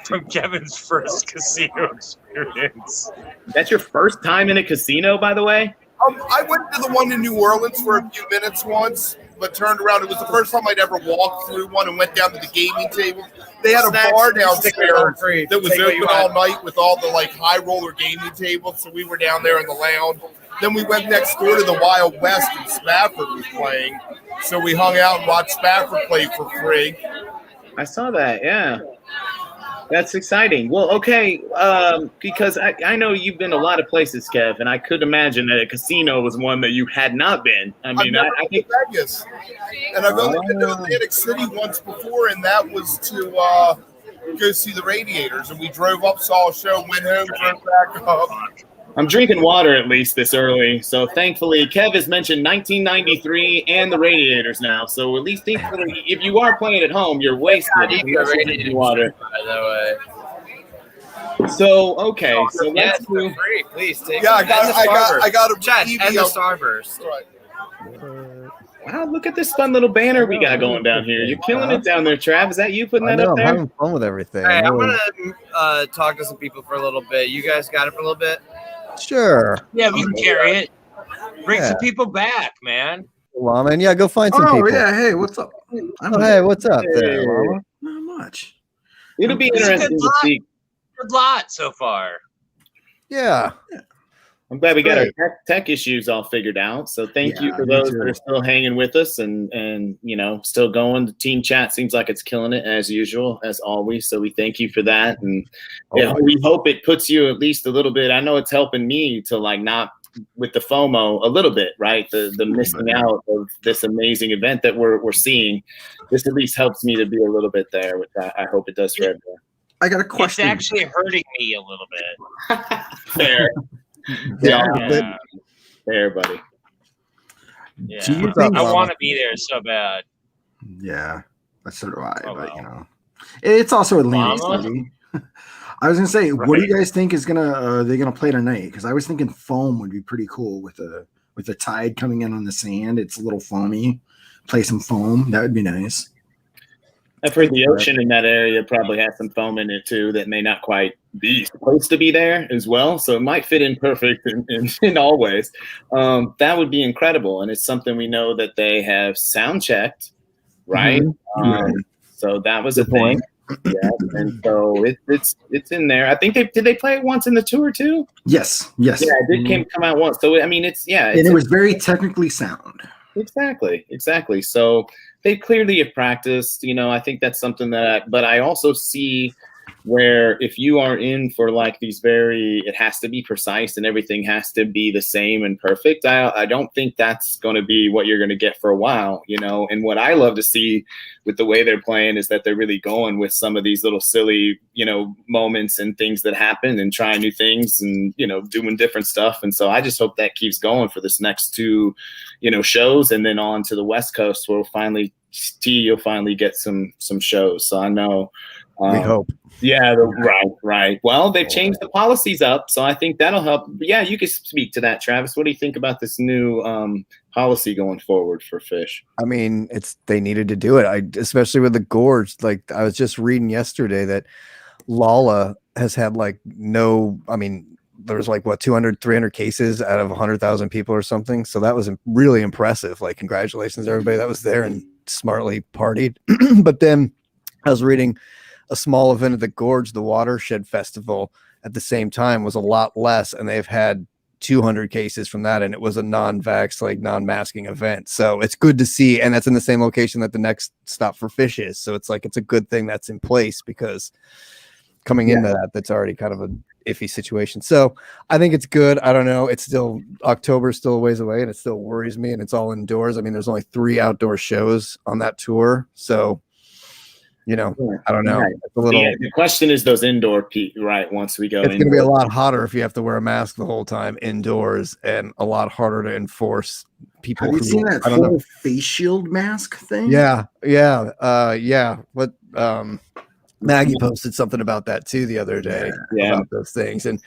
from Kevin's first casino experience. That's your first time in a casino, by the way? I went to the one in New Orleans for a few minutes once, but turned around. It was the first time I'd ever walked through one and went down to the gaming table. They had a bar downstairs that was open all night with all the high roller gaming tables. So we were down there in the lounge. Then we went next door to the Wild West and Spafford was playing. So we hung out and watched Spafford play for free. I saw that, yeah. That's exciting. Well, okay, because I know you've been a lot of places, Kev, and I could imagine that a casino was one that you had not been. I mean, I've never I been think to Vegas, and I've only been to Atlantic City once before, and that was to go see the Radiators. And we drove up, saw a show, went home, drove back up. I'm drinking water at least this early. So thankfully, Kev has mentioned 1993 and the Radiators now. So at least thankfully, if you are playing at home, you're wasted. If you're drinking water. By the way. So okay, so Yes, let's for do. free. Please take. Yeah, them. I got a Chat TV and the up. Starburst. Right. Wow, look at this fun little banner we got going down here. You're killing it down there, Trav. Is that you putting I that know, up I'm there? having fun with everything. Hey, I'm Really. gonna talk to some people for a little bit. You guys got it for a little bit. Sure. Yeah, we can carry it. Bring Yeah. some people back, man. Llama, and yeah, go find some Oh people. yeah, hey, what's up? Oh, hey, what's up there, Hey. Llama? Not much. It'll be This is a interesting good to lot. see. Good lot so far. Yeah. I'm glad we got our Great. tech issues all figured out. So thank you Yeah, for me those too. that are still hanging with us and still going. The team chat seems like it's killing it as usual, as always. So we thank you for that, and we hope it puts you at least a little bit. I know it's helping me to not with the FOMO a little bit, right? The missing out of this amazing event that we're seeing. This at least helps me to be a little bit there, which I hope it does for everyone. I got a It's question. actually hurting me a little bit. Fair, Yeah. Yeah. fair, buddy. Yeah. Do you What's up, think? I Llama? want to be there so bad. Yeah, that's so do I. Oh, but well. it's also Atlantic Llama? City. I was gonna say, what do you guys think is they're gonna play tonight? Because I was thinking foam would be pretty cool with the tide coming in on the sand. It's a little foamy. Play some foam. That would be nice. I've heard the ocean in that area probably has some foam in it too that may not quite be supposed to be there as well. So it might fit in perfect in all ways. That would be incredible. And it's something we know that they have sound checked, right? Right. So that was Good a thing. point. Yeah. And so it's in there. I think did they play it once in the tour too? Yes. Yeah, it did come out once. So I mean And it was very technically sound. Exactly. So they clearly have practiced, I think that's something but I also see where if you are in for like these it has to be precise and everything has to be the same and perfect. I don't think that's going to be what you're going to get for a while, and what I love to see with the way they're playing is that they're really going with some of these little silly, moments and things that happen and trying new things and, doing different stuff. And so I just hope that keeps going for this next two, shows and then on to the West Coast where you'll finally get some shows. So I know. We hope. Yeah, right. Well, they've changed the policies up, so I think that'll help. But yeah, you can speak to that, Travis. What do you think about this new policy going forward for Fish? I mean, they needed to do it. Especially with the gorge. Like I was just reading yesterday that Lala has had there's 200, 300 cases out of 100,000 people or something. So that was really impressive. Like, congratulations to everybody that was there and smartly partied. But then I was reading a small event at the Gorge, the Watershed Festival, at the same time was a lot less, and they've had 200 cases from that, and it was a non-vax, non-masking event. So it's good to see, and that's in the same location that the next stop for Fish is. So it's a good thing that's in place, because coming into that's already kind of an iffy situation. So I think it's good. I don't know. October's still a ways away, and it still worries me, and it's all indoors. I mean, there's only 3 outdoor shows on that tour, so I don't know. Right. The question is those indoor, right? Once we go, it's going to be a lot hotter if you have to wear a mask the whole time indoors, and a lot harder to enforce people. Have you seen that whole face shield mask thing? Yeah. What Maggie posted something about that too the other day about those things, and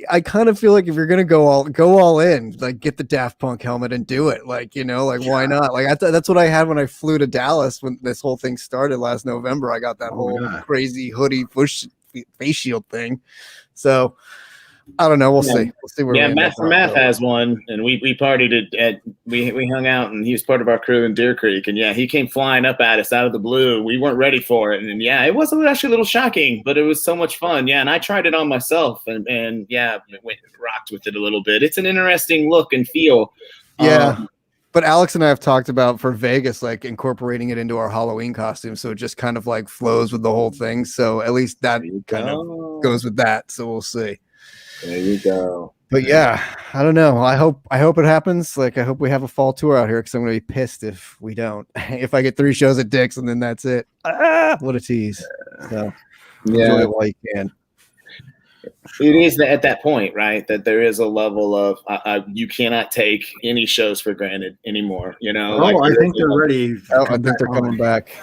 I kind of feel like if you're gonna go all in, get the Daft Punk helmet and do it. Why not? That's what I had when I flew to Dallas when this whole thing started last November. I got that whole crazy hoodie face shield thing. So I don't know. We'll see. We'll see where. Math has one, and we partied we hung out, and he was part of our crew in Deer Creek, and he came flying up at us out of the blue. We weren't ready for it, and it was actually a little shocking, but it was so much fun. Yeah, and I tried it on myself, and rocked with it a little bit. It's an interesting look and feel. Yeah. But Alex and I have talked about for Vegas, incorporating it into our Halloween costume, so it just kind of flows with the whole thing. So at least that kind of goes with that. So we'll see. There you go. But yeah, I don't know. I hope it happens. I hope we have a fall tour out here, because I'm gonna be pissed if we don't. If I get 3 shows at Dick's and then that's it. What a tease. So enjoy it while you can. It is at that point, right, that there is a level of you cannot take any shows for granted anymore. I think they're ready. I think they're coming back.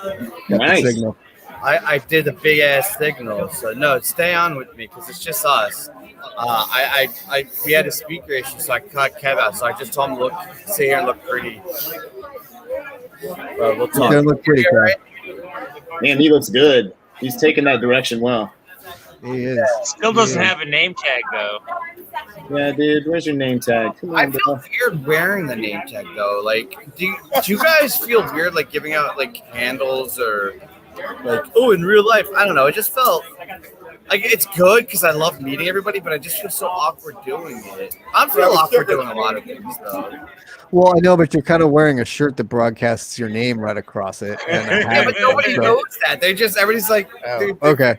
Nice. Signal. I did a big ass signal, so no, stay on with me because it's just us. We had a speaker issue, so I cut Kev out. So I just told him sit here and look pretty. We'll talk. They look pretty, right? Man, he looks good. He's taking that direction well. He is. Still doesn't have a name tag though. Yeah, dude. Where's your name tag? Come on, I feel weird wearing the name tag though. Do you guys feel weird giving out handles or in real life? I don't know. It just felt it's good because I love meeting everybody, but I just feel so awkward doing it. I feel awkward doing a lot of things though. Well, I know, but you're kind of wearing a shirt that broadcasts your name right across it. Yeah, but nobody knows that. Everybody's like, dude, okay.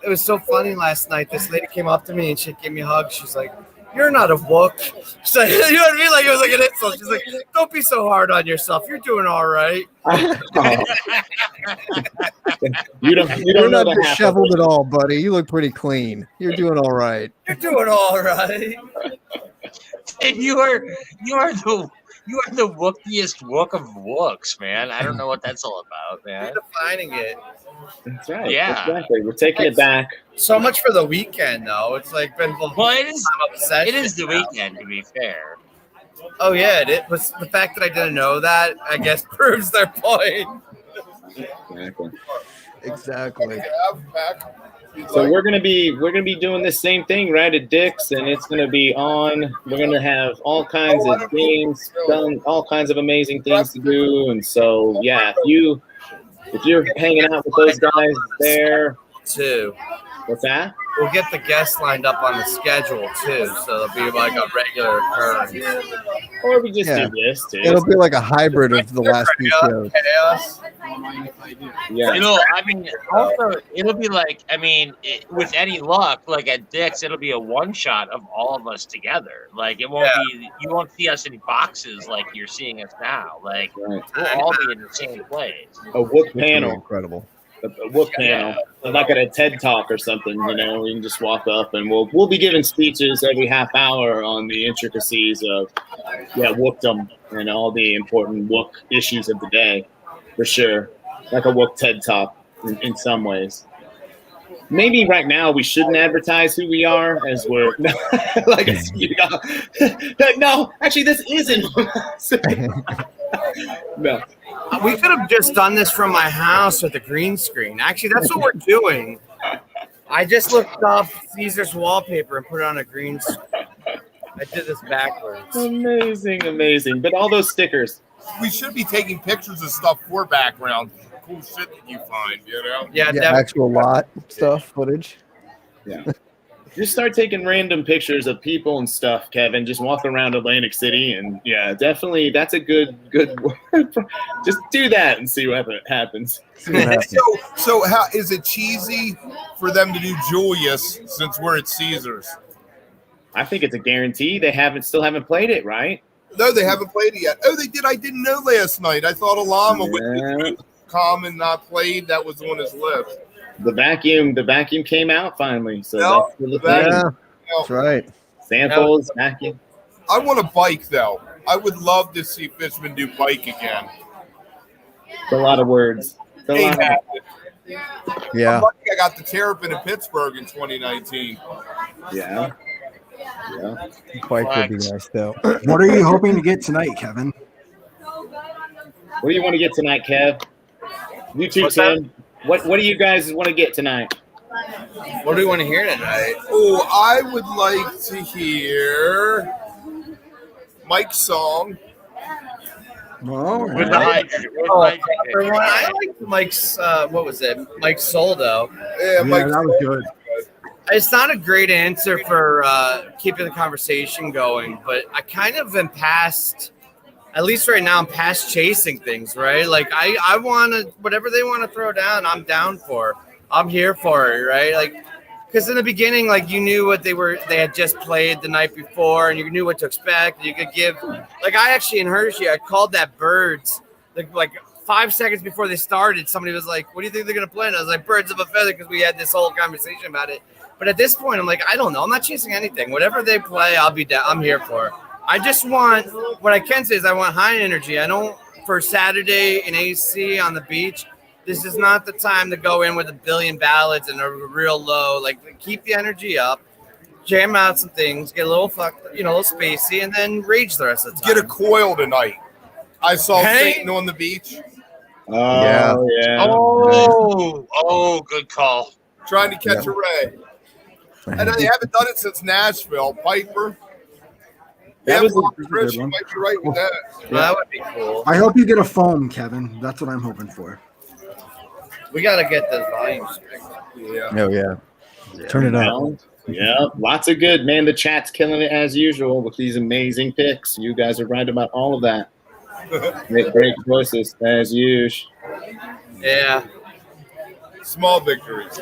It was so funny last night. This lady came up to me and she gave me a hug. She's like, "You're not a Wook." She's like, you know what I mean? It was an insult. She's like, "Don't be so hard on yourself. You're doing all right." You're not disheveled at all, buddy. You look pretty clean. You're doing all right. You're doing all right. And you are the wookiest Wook of Wooks, man. I don't know what that's all about, man. You're defining it. That's right. Yeah. Exactly. We're taking it back. So much for the weekend, though. It's been well, it is. It It is the weekend, to be fair. Oh yeah, it was the fact that I didn't know that. I guess proves their point. Exactly. So we're gonna be doing the same thing right at Dick's, and it's gonna be on. We're gonna have all kinds of games done, all kinds of amazing things to do, and so yeah, if you're hanging out with those guys there too. What's that? We'll get the guests lined up on the schedule too, so it'll be like a regular occurrence. Or we just do this too. It'll be like a hybrid of the last two shows. Chaos. Yeah. It'll be like, with any luck, like at Dick's, it'll be a one shot of all of us together. Like it won't be, you won't see us in boxes like you're seeing us now. Like we'll all be in the same place. A Wook panel. Incredible. A Wook panel, like at a TED Talk or something, you know. We can just walk up and we'll be giving speeches every half hour on the intricacies of Wookdom and all the important Wook issues of the day, for sure. Like a Wook TED Talk in some ways. Maybe right now we shouldn't advertise who we are, as we're like, no, actually this isn't. No. We could have just done this from my house with a green screen. Actually, that's what we're doing. I just looked up Caesar's wallpaper and put it on a green screen. I did this backwards. Amazing. But all those stickers. We should be taking pictures of stuff for background. Cool shit that you find, you know? Yeah, actual lot stuff, footage. Yeah. Just start taking random pictures of people and stuff, Kevin. Just walk around Atlantic City, and definitely that's a good. Just do that and see what happens. So how is it cheesy for them to do Julius since we're at Caesars? I think it's a guarantee. They still haven't played it, right? No, they haven't played it yet. Oh, they did. I didn't know last night. I thought Alama would come and not played. That was on his list. The vacuum came out finally. So that's the thing. Yeah, that's right. Samples, vacuum. I want a bike though. I would love to see Fishman do bike again. It's a lot of words. Yeah. I'm lucky I got the Terrapin in Pittsburgh in 2019. Yeah. Bike would be nice though. What are you hoping to get tonight, Kevin? What do you want to get tonight, Kev? You too, Tim. What do you guys want to get tonight? What do we want to hear tonight? Oh, I would like to hear Mike's song. Well, With the hydrogen. I like Mike's. What was it? Mike's Soul though. Yeah, Mike's that was good. It's not a great answer for keeping the conversation going, but I kind of am past. At least right now, I'm past chasing things, right? Like I want to, whatever they want to throw down, I'm down for. I'm here for it, right? Like, because in the beginning, like you knew what they had just played the night before, and you knew what to expect. You could give, like I actually in Hershey, I called that Birds, like 5 seconds before they started. Somebody was like, "What do you think they're gonna play?" And I was like, "Birds of a Feather," because we had this whole conversation about it. But at this point, I'm like, I don't know. I'm not chasing anything. Whatever they play, I'll be down. I'm here for it. I just want, what I can say is I want high energy. I don't, for Saturday in AC on the beach, this is not the time to go in with a billion ballads and a real low. Like, keep the energy up, jam out some things, get a little a little spacey, and then rage the rest of the time. Get a coil tonight. I saw Satan on the beach. Yeah. Oh, good call. Trying to catch a ray. And they haven't done it since Nashville. Piper. That was Chris, you might be right with that. That would be cool. I hope you get a foam, Kevin. That's what I'm hoping for. We got to get the volumes. Yeah. Oh yeah. Turn it up. Yeah, lots of good, man. The chat's killing it as usual with these amazing picks. You guys are right about all of that. Make great choices as usual. Yeah. Small victories.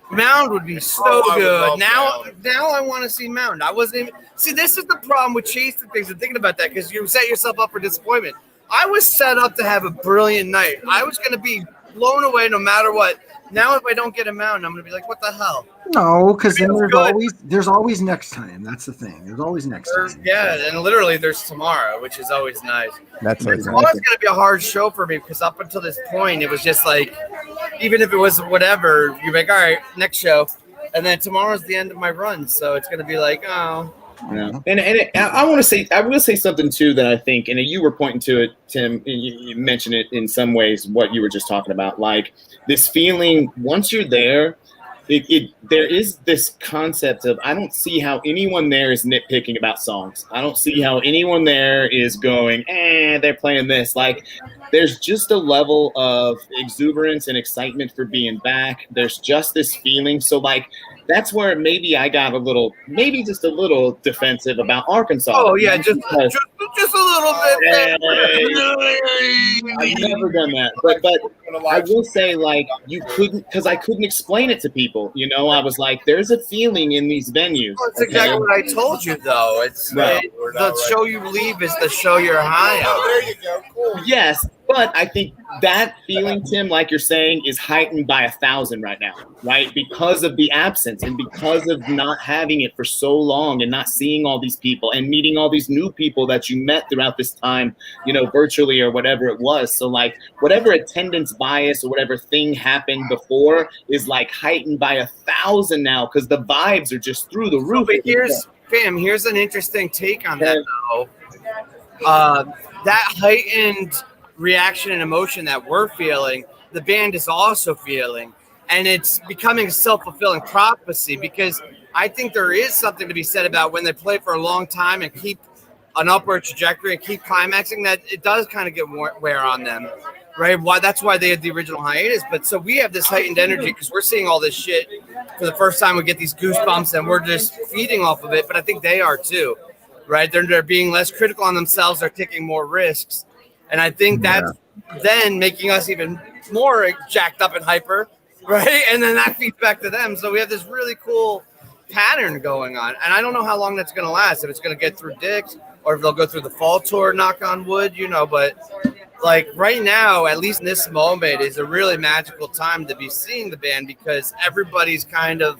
Mound would be so good. Now I want to see Mound. I wasn't even see. This is the problem with chasing things and thinking about that because you set yourself up for disappointment. I was set up to have a brilliant night. I was going to be blown away no matter what. Now if I don't get a Mound, I'm going to be like, what the hell? No, because then there's always next time. That's the thing. There's always next time. Yeah, and literally there's tomorrow, which is always nice. That's always Tomorrow's going to be a hard show for me because up until this point, it was just like, even if it was whatever, you're like, all right, next show. And then tomorrow's the end of my run. So it's going to be like, oh, Yeah. And I want to say, I will say something too that I think, and you were pointing to it, Tim, and you mentioned it in some ways, what you were just talking about, like this feeling once you're there, there is this concept of, I don't see how anyone there is nitpicking about songs. I don't see how anyone there is going, they're playing this. Like, there's just a level of exuberance and excitement for being back. There's just this feeling. So, like, that's where maybe I got maybe just a little defensive about Arkansas. Oh yeah, just a little bit. I've never done that, but I will say, like, you couldn't, because I couldn't explain it to people. You know, I was like, there's a feeling in these venues. Well, that's exactly what I told you, though. It's Right. The show you leave is the show you're high on. There you go. Cool. Yes, but I think that feeling, Tim, like you're saying, is heightened by 1,000 right now, right? Because of the absence and because of not having it for so long and not seeing all these people and meeting all these new people that you met throughout this time, you know, virtually or whatever it was. So, like, whatever attendance bias or whatever thing happened before is like heightened by 1,000 now because the vibes are just through the roof. But here's an interesting take on that, though. That heightened reaction and emotion that we're feeling, the band is also feeling, and it's becoming a self-fulfilling prophecy, because I think there is something to be said about when they play for a long time and keep an upward trajectory and keep climaxing, that it does kind of get wear on them, right? That's why they had the original hiatus. But so we have this heightened energy because we're seeing all this shit for the first time. We get these goosebumps and we're just feeding off of it. But I think they are too, right? They're being less critical on themselves. They're taking more risks. And I think that's then making us even more jacked up and hyper, right? And then that feeds back to them. So we have this really cool pattern going on. And I don't know how long that's going to last, if it's going to get through Dick's or if they'll go through the fall tour, knock on wood, you know. But like right now, at least in this moment, is a really magical time to be seeing the band because everybody's kind of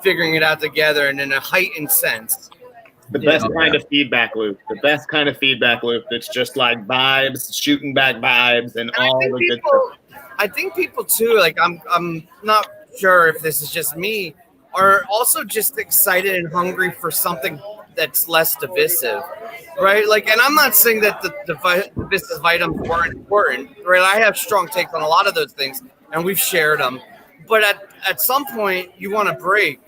figuring it out together and in a heightened sense. The best kind of feedback loop. The best kind of feedback loop that's just like vibes, shooting back vibes, and all the good stuff. I think people too, like I'm not sure if this is just me, are also just excited and hungry for something that's less divisive, right? Like, and I'm not saying that the divisive items weren't important, right? I have strong takes on a lot of those things, and we've shared them. But at some point, you want to break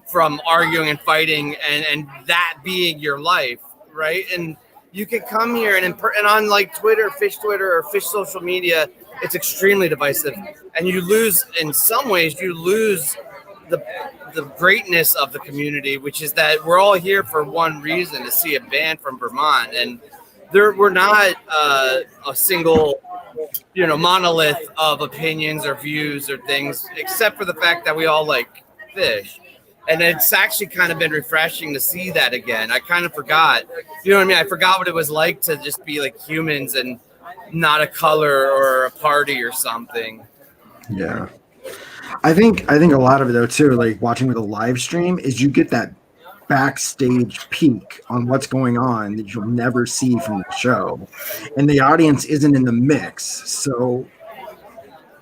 from arguing and fighting and that being your life, right? And you can come here and on like Twitter or Fish social media, it's extremely divisive. And you lose, in some ways, the greatness of the community, which is that we're all here for one reason, to see a band from Vermont. And we're not a single, you know, monolith of opinions or views or things, except for the fact that we all like fish. And it's actually kind of been refreshing to see that again. I kind of forgot, you know what I mean? I forgot what it was like to just be like humans and not a color or a party or something. Yeah. I think a lot of it though too, like watching with a live stream, is you get that backstage peek on what's going on that you'll never see from the show. And the audience isn't in the mix. So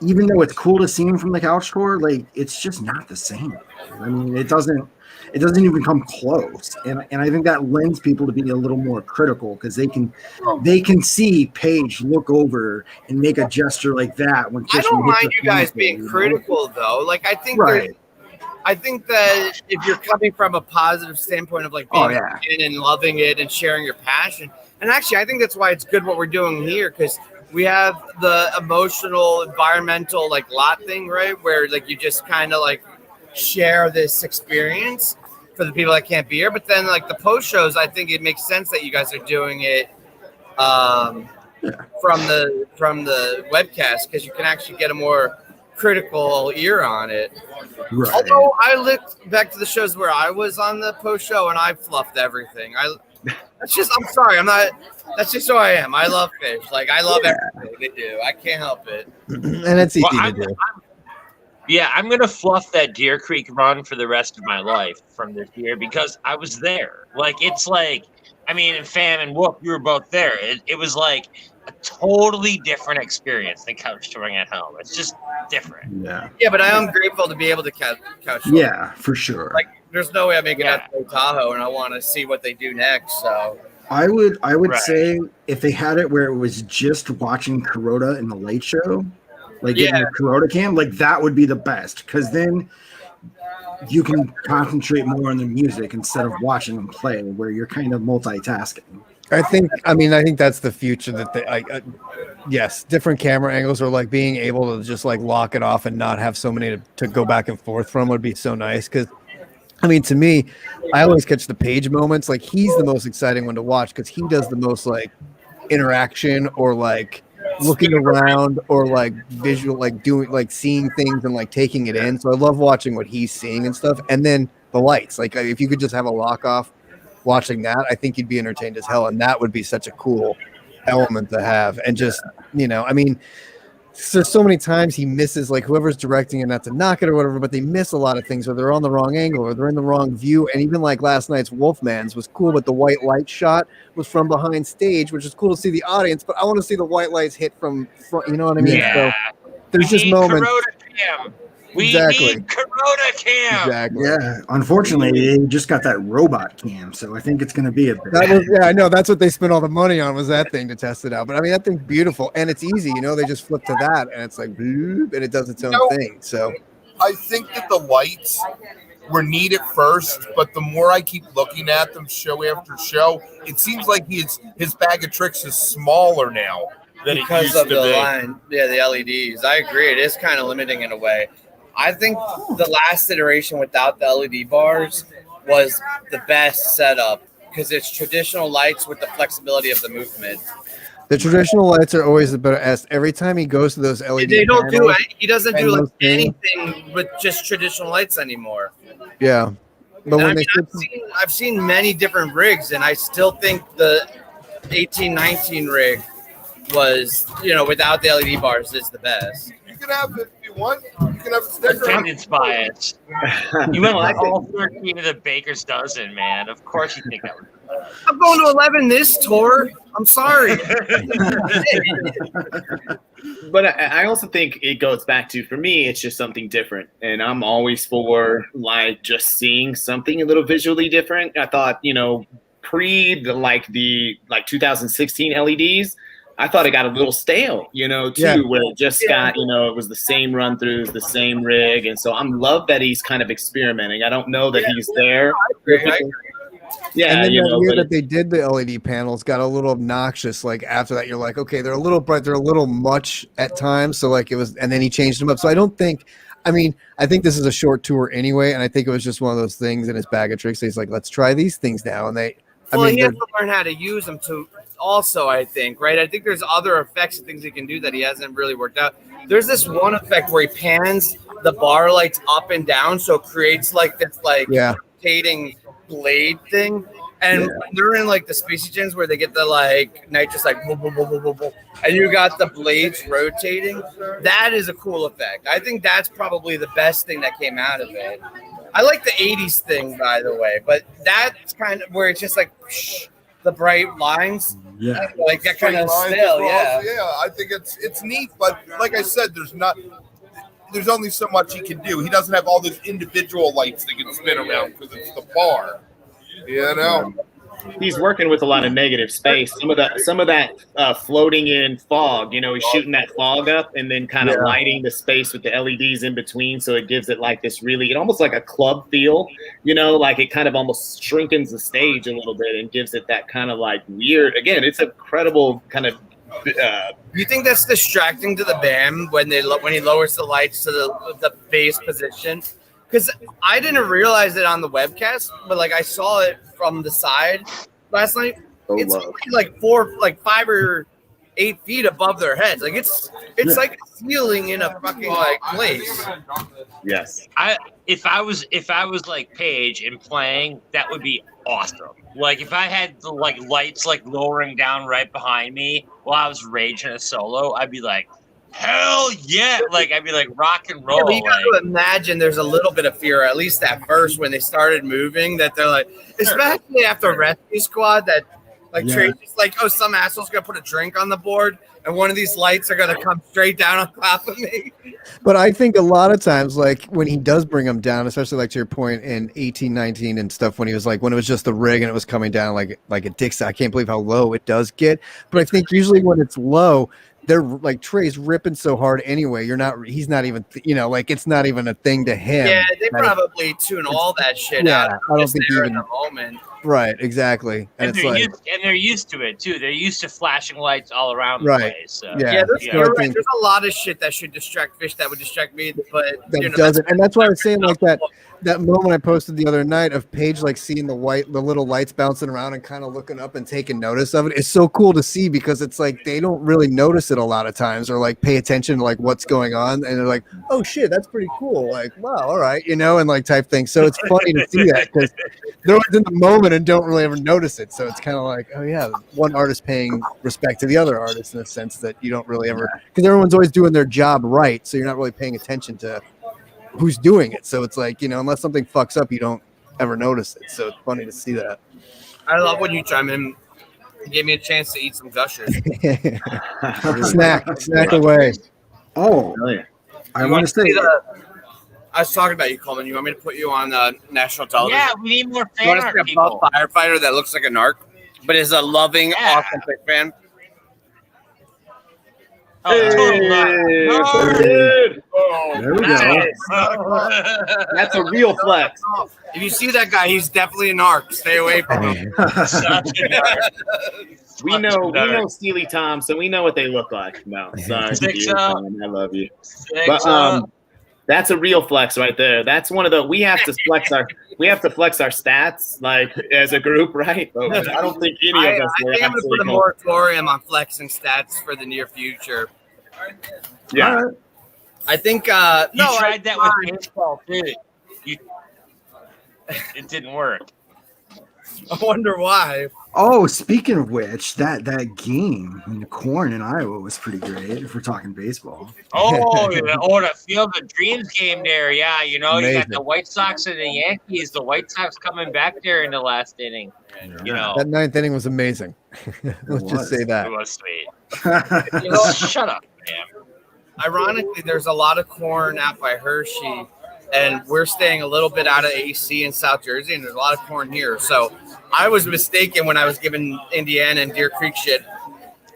even though it's cool to see them from the couch tour, like it's just not the same. I mean, it doesn't even come close. And I think that lends people to be a little more critical because they can see Paige look over and make a gesture like that when I don't mind you guys being critical though. Like I think that if you're coming from a positive standpoint of like being in and loving it and sharing your passion, and actually I think that's why it's good what we're doing here, because we have the emotional, environmental, like lot thing, right? Where like you just kind of like share this experience for the people that can't be here. But then like the post shows, I think it makes sense that you guys are doing it from the webcast, because you can actually get a more critical ear on it. Right. Although I looked back to the shows where I was on the post show and I fluffed everything. I'm sorry. That's just who I am. I love fish. Like I love everything they do. I can't help it. And it's easy to do. I'm going to fluff that Deer Creek run for the rest of my life from this year because I was there. Like, it's like, I mean, and Pham and Wook, you were both there. It was like a totally different experience than couch touring at home. It's just different. Yeah. Yeah, but I am grateful to be able to couch tour. Yeah, for sure. Like, there's no way I'm making out to Tahoe, and I want to see what they do next. So I would say if they had it where it was just watching Kuroda in the light show, like getting a Kuroda cam, like that would be the best, because then you can concentrate more on the music instead of watching them play, where you're kind of multitasking. I think that's the future that they, yes, different camera angles, or like being able to just like lock it off and not have so many to go back and forth from would be so nice. Because I mean, to me, I always catch the Page moments. Like he's the most exciting one to watch because he does the most like interaction or like looking around or like visual, like doing, like seeing things and like taking it in. So I love watching what he's seeing and stuff. And then the lights, like if you could just have a lock off watching that, I think you'd be entertained as hell. And that would be such a cool element to have. And just, you know, I mean, there's so many times he misses, like whoever's directing it, not to knock it or whatever, but they miss a lot of things, or they're on the wrong angle, or they're in the wrong view. And even like last night's Wolfman's was cool, but the white light shot was from behind stage, which is cool to see the audience, but I want to see the white lights hit from front, you know what I mean? Yeah. So there's just moments. We Exactly. need Kuroda cam. Exactly. Yeah, unfortunately, they just got that robot cam, so I think it's going to be a bit. That was, yeah, I know. That's what they spent all the money on, was that thing to test it out. But I mean, that thing's beautiful and it's easy. You know, they just flip to that and it's like, bloop, and it does its own thing. So I think that the lights were neat at first, but the more I keep looking at them show after show, it seems like his bag of tricks is smaller now than it because used of to the be. line, the LEDs. I agree. It is kind of limiting in a way. I think the last iteration without the LED bars was the best setup because it's traditional lights with the flexibility of the movement. the traditional lights are always the best. Every time he goes to those LED, They don't do panels it. He doesn't and do like those things. anything with just traditional lights anymore. Yeah, but And when I they mean, I've seen many different rigs, and I still think the 1819 rig was, you know, without the LED bars is the best. You can have it if you want. You can have a sticker. Attendance bias. You went like all 13 of the Baker's dozen, man. Of course you think that was. I'm going to 11 this tour. I'm sorry. But I also think it goes back to, for me, it's just something different. And I'm always for like just seeing something a little visually different. I thought, you know, pre the 2016 LEDs, I thought it got a little stale, you know, too, Yeah. where it just got, you know, it was the same run throughs, the same rig. And so I'm love that he's kind of experimenting. I don't know that he's there. Yeah, and then you that know, year but that they did the LED panels got a little obnoxious. Like after that, you're like, okay, they're a little bright, they're a little much at times. So like it was, and then he changed them up. So I don't think, I mean, I think this is a short tour anyway, and I think it was just one of those things in his bag of tricks. He's like, let's try these things now, and they. Well, I mean, he has to learn how to use them to also, I think, right? I think there's other effects and things he can do that he hasn't really worked out. There's this one effect where he pans the bar lights up and down, so it creates like this like rotating blade thing. And they're in like the Spacey Gens where they get the like nitrous like boom, boom, boom, boom, boom, boom, and you got the blades rotating. That is a cool effect. I think that's probably the best thing that came out of it. I like the 80s thing, by the way, but that's kind of where it's just like the bright lines. Yeah. Like that kind of Straight style, lines yeah. across. Yeah, I think it's neat, but like I said, there's only so much he can do. He doesn't have all those individual lights that can spin around because it's the bar. You know, he's working with a lot of negative space. Some of that floating in fog, you know, he's shooting that fog up and then kind of lighting the space with the LEDs in between. So it gives it like this really, it almost like a club feel, you know, like it kind of almost shrinkens the stage a little bit and gives it that kind of like weird, again, it's a credible kind of. You think that's distracting to the band when he lowers the lights to the bass position? Because I didn't realize it on the webcast, but like I saw it from the side last night. It's only like 5 or 8 feet above their heads. Like it's like a ceiling in a fucking like place. Yes. If I was like Paige and playing, that would be awesome. Like if I had the like lights like lowering down right behind me while I was raging a solo, I'd be like, hell yeah! Like I'd be like rock and roll. Yeah, but you got to imagine there's a little bit of fear, at least at first when they started moving, that they're like, especially after Rescue Squad, that Like Yeah. Trey's just like, oh, some asshole's gonna put a drink on the board, and one of these lights are gonna come straight down on top of me. But I think a lot of times, like when he does bring them down, especially like to your point in 1819 and stuff, when he was like, when it was just the rig and it was coming down like a dick sack. I can't believe how low it does get. But I think usually when it's low, they're like Trey's ripping so hard anyway. He's not even, like it's not even a thing to him. Yeah, they probably tune all that shit out. Yeah, I don't just think there even in the moment. right, exactly. And it's like they're used to it too. They're used to flashing lights all around the Right. place. So. Yeah. You're right. There's a lot of shit that should distract fish that would distract me, but that doesn't, and that's why I was saying like that moment I posted the other night of Paige like seeing the little lights bouncing around and kind of looking up and taking notice of it. It's so cool to see because it's like they don't really notice it a lot of times or like pay attention to like what's going on, and they're like, oh shit, that's pretty cool. Like, wow, all right, and like type thing. So it's funny to see that because they're always in the moment and don't really ever notice it. So it's kind of like, oh yeah, one artist paying respect to the other artist in a sense that you don't really ever, because everyone's always doing their job right, so you're not really paying attention to who's doing it. So it's like, unless something fucks up, you don't ever notice it. So it's funny to see that. I love when you chime in. You gave me a chance to eat some gushers. snack away. Oh, I want to say. I was talking about you, Coleman. You want me to put you on national television? Yeah, we need more You want to fan see art a buff people. firefighter that looks like a narc, but is a loving, authentic fan? Oh, total narc. Dude. There we go. That's a real flex. If you see that guy, he's definitely a narc. Stay away from him. We know Steely Tom, so we know what they look like. No, sorry, Six Steely up. Tom, I love you. Six But up. that's a real flex right there. That's one of the we have to flex our stats like as a group, right? But I don't think any I of us were think I'm going to actually put a moratorium on flexing stats for the near future. Yeah. I think You no, tried that with baseball too. It didn't work. I wonder why. Oh, speaking of which, that game in the corn in Iowa was pretty great. If we're talking baseball. Oh, the Field of Dreams game there. Yeah, you got Amazing. the White Sox and the Yankees. The White Sox coming back there in the last inning. That ninth inning was amazing. Let's just say that. It was sweet. Shut up, man. Ironically, there's a lot of corn out by Hershey, and we're staying a little bit out of AC in South Jersey, and there's a lot of corn here. So I was mistaken when I was giving Indiana and Deer Creek shit.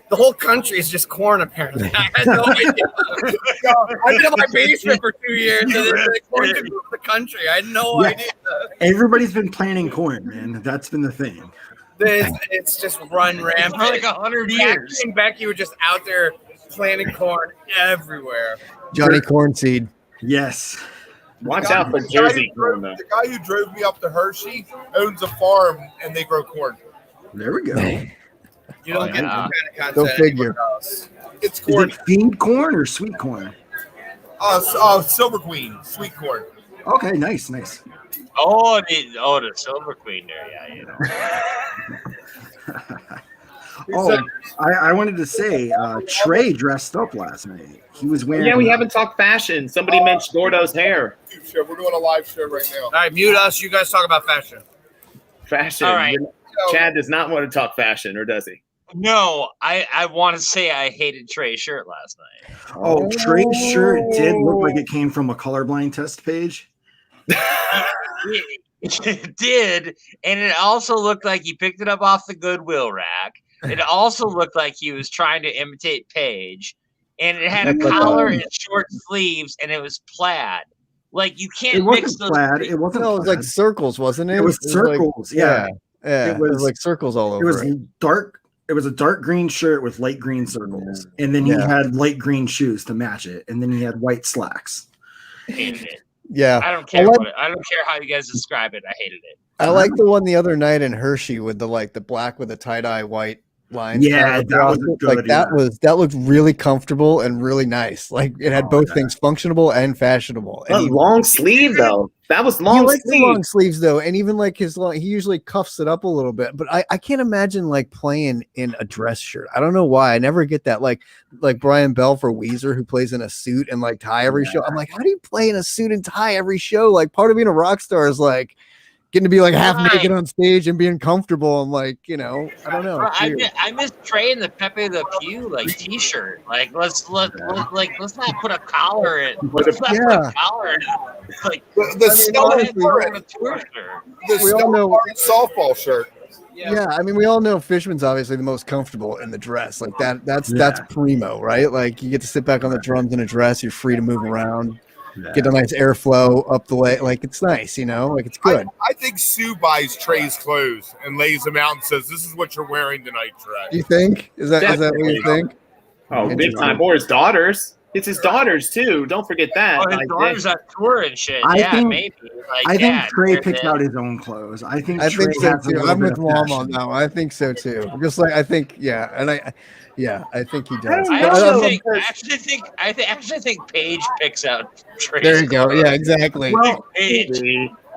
The whole country is just corn, apparently. I had no idea. I've been in my basement for 2 years, and the corn took over the country. I had no idea. Everybody's been planting corn, man. That's been the thing. It's just run rampant. For like 100 years. Jackie and Becky were just out there planting corn everywhere. Johnny Cornseed. Yes. Watch out for Jersey corn, though. The guy who drove me up to Hershey owns a farm and they grow corn. There we go. You don't get that kind of Go content figure. anywhere else. It's Is corn. it fiend corn or sweet corn? Silver Queen, sweet corn. Okay, nice. Oh, the Silver Queen there. Yeah, Oh, I wanted to say, Trey dressed up last night. He was wearing. Yeah, we haven't talked fashion. Somebody mentioned Gordo's hair. We're doing a live show right now. All right, mute us. You guys talk about fashion. Fashion. All right. Chad does not want to talk fashion, or does he? No, I want to say I hated Trey's shirt last night. Oh, Trey's shirt did look like it came from a colorblind test page. It did, and it also looked like he picked it up off the Goodwill rack. It also looked like he was trying to imitate Paige, and it had a collar and short sleeves, and it was plaid. Like you can't It mix wasn't those. plaid. It wasn't. No, it was plaid. like circles, wasn't it? It was like- circles. Yeah. Yeah. It It was was- like circles all over. It was dark. It was a dark green shirt with light green circles, and then he had light green shoes to match it, and then he had white slacks. Hated it. Yeah. I don't care. I don't care how you guys describe it. I hated it. I like the one the other night in Hershey with the black with the tie-dye white lines. Yeah, that was good, that looked really comfortable and really nice. Like it had both things, functionable and fashionable. And he, long sleeve though. That was he long likes the sleeve. long sleeves though, and even like his long, he usually cuffs it up a little bit. But I can't imagine like playing in a dress shirt. I don't know why. I never get that. Like Brian Bell for Weezer, who plays in a suit and like tie every show. I'm like, how do you play in a suit and tie every show? Like part of being a rock star is like getting to be like half Right. naked on stage and being comfortable. I'm like, I don't know. Bro, It's weird. I miss Trey in the Pepe Le Pew like T-shirt. Like let's not put a collar in. Let's not put a collar in. Like The We all know- softball shirt. Yeah, I mean, we all know Fishman's obviously the most comfortable in the dress. Like that's primo, right? Like you get to sit back on the drums in a dress. You're free to move around, get a nice airflow up the leg. Like it's nice, like it's good. I think Sue buys Trey's clothes and lays them out and says, "This is what you're wearing tonight, Trey." You think? Is that what you think? Oh, big time. Or his daughters. It's his daughters too. Don't forget that. Oh, his daughters on tour and shit. I think- maybe. Like, I think yeah, Trey they're picks the- out his own clothes. I think I Trey think so has a too. little I'm bit with of Mom fashion. on that one. I think so too. Just like I think, yeah, and I think he does. I But actually think Paige picks out Trey's there you go. clothes. Yeah, exactly. Well, Paige.